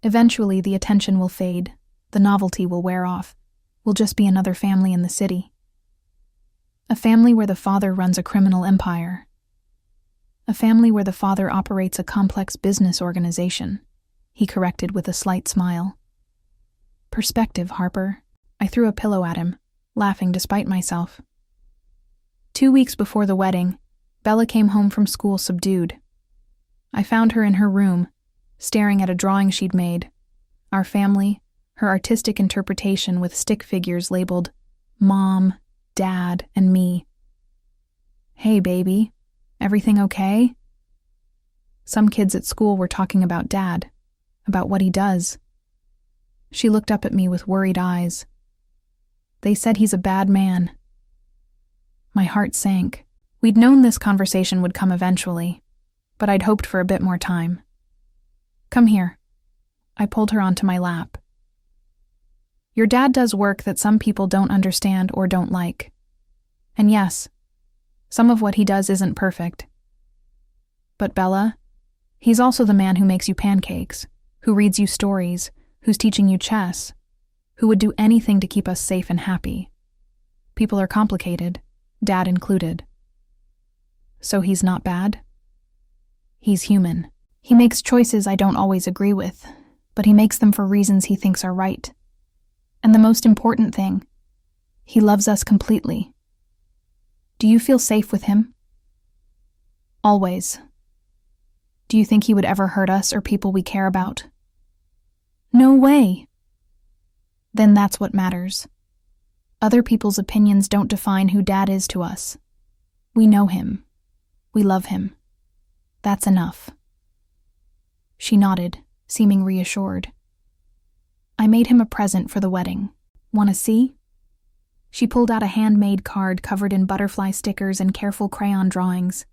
"Eventually the attention will fade, the novelty will wear off. We'll just be another family in the city. A family where the father runs a criminal empire. A family where the father operates a complex business organization," he corrected with a slight smile. "Perspective, Harper." I threw a pillow at him, laughing despite myself. 2 weeks before the wedding, Bella came home from school subdued. I found her in her room, staring at a drawing she'd made. Our family, her artistic interpretation with stick figures labeled Mom, Dad, and me. "Hey, baby, everything okay?" Some kids at school were talking about Dad, about what he does. She looked up at me with worried eyes. "They said he's a bad man." My heart sank. We'd known this conversation would come eventually, but I'd hoped for a bit more time. "Come here." I pulled her onto my lap. "Your dad does work that some people don't understand or don't like. And yes, some of what he does isn't perfect. But Bella, he's also the man who makes you pancakes, who reads you stories, who's teaching you chess, who would do anything to keep us safe and happy. People are complicated, Dad included. So he's not bad? He's human. He makes choices I don't always agree with, but he makes them for reasons he thinks are right. And the most important thing, he loves us completely. Do you feel safe with him?" "Always." "Do you think he would ever hurt us or people we care about?" "No way." "Then that's what matters. Other people's opinions don't define who Dad is to us. We know him. We love him. That's enough." She nodded, seeming reassured. "I made him a present for the wedding. Want to see?" She pulled out a handmade card covered in butterfly stickers and careful crayon drawings.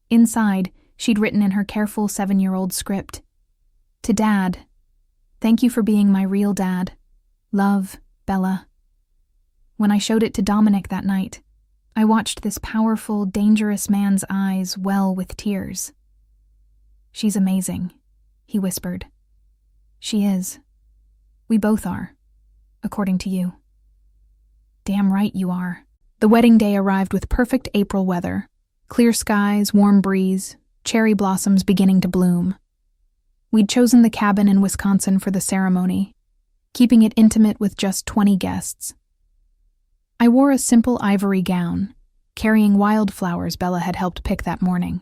Inside, she'd written in her careful 7-year-old script, "To Dad, thank you for being my real dad. Love, Bella." When I showed it to Dominic that night, I watched this powerful, dangerous man's eyes well with tears. "She's amazing," he whispered. "She is. We both are, according to you." "Damn right you are." The wedding day arrived with perfect April weather. Clear skies, warm breeze, cherry blossoms beginning to bloom. We'd chosen the cabin in Wisconsin for the ceremony, keeping it intimate with just 20 guests. I wore a simple ivory gown, carrying wildflowers Bella had helped pick that morning.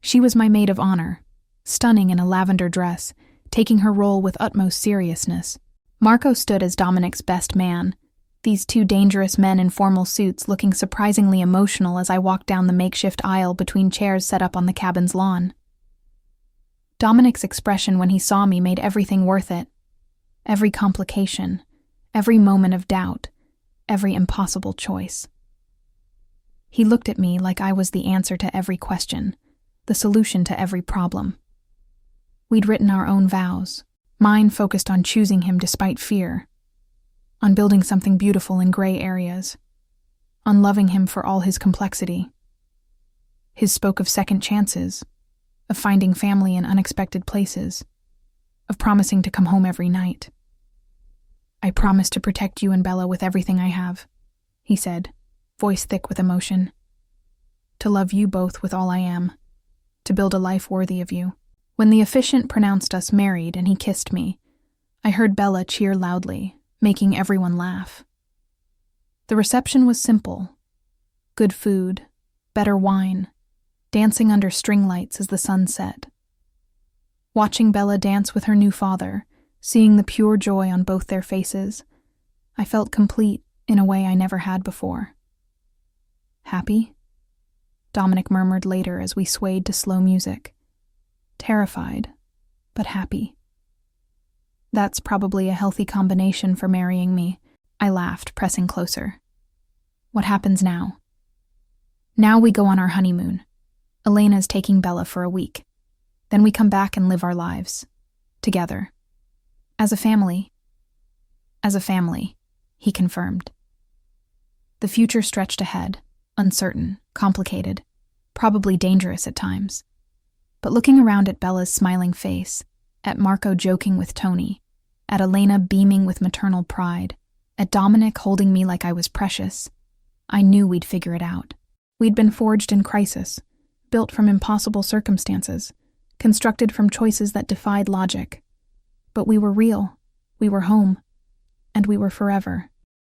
She was my maid of honor, stunning in a lavender dress, taking her role with utmost seriousness. Marco stood as Dominic's best man, these two dangerous men in formal suits looking surprisingly emotional as I walked down the makeshift aisle between chairs set up on the cabin's lawn. Dominic's expression when he saw me made everything worth it. Every complication, every moment of doubt, every impossible choice. He looked at me like I was the answer to every question, the solution to every problem. We'd written our own vows, mine focused on choosing him despite fear, on building something beautiful in gray areas, on loving him for all his complexity. His spoke of second chances, of finding family in unexpected places, of promising to come home every night. "I promise to protect you and Bella with everything I have," he said, voice thick with emotion. "To love you both with all I am, to build a life worthy of you." When the officiant pronounced us married and he kissed me, I heard Bella cheer loudly, making everyone laugh. The reception was simple. Good food, better wine, dancing under string lights as the sun set. Watching Bella dance with her new father, seeing the pure joy on both their faces, I felt complete in a way I never had before. Happy? Dominic murmured later as we swayed to slow music. Terrified, but happy. That's probably a healthy combination for marrying me, I laughed, pressing closer. What happens now? Now we go on our honeymoon. Elena's taking Bella for a week. Then we come back and live our lives. Together. As a family. As a family, he confirmed. The future stretched ahead, uncertain, complicated, probably dangerous at times. But looking around at Bella's smiling face, at Marco joking with Tony, at Elena beaming with maternal pride, at Dominic holding me like I was precious, I knew we'd figure it out. We'd been forged in crisis, built from impossible circumstances, constructed from choices that defied logic. But we were real, we were home, and we were forever.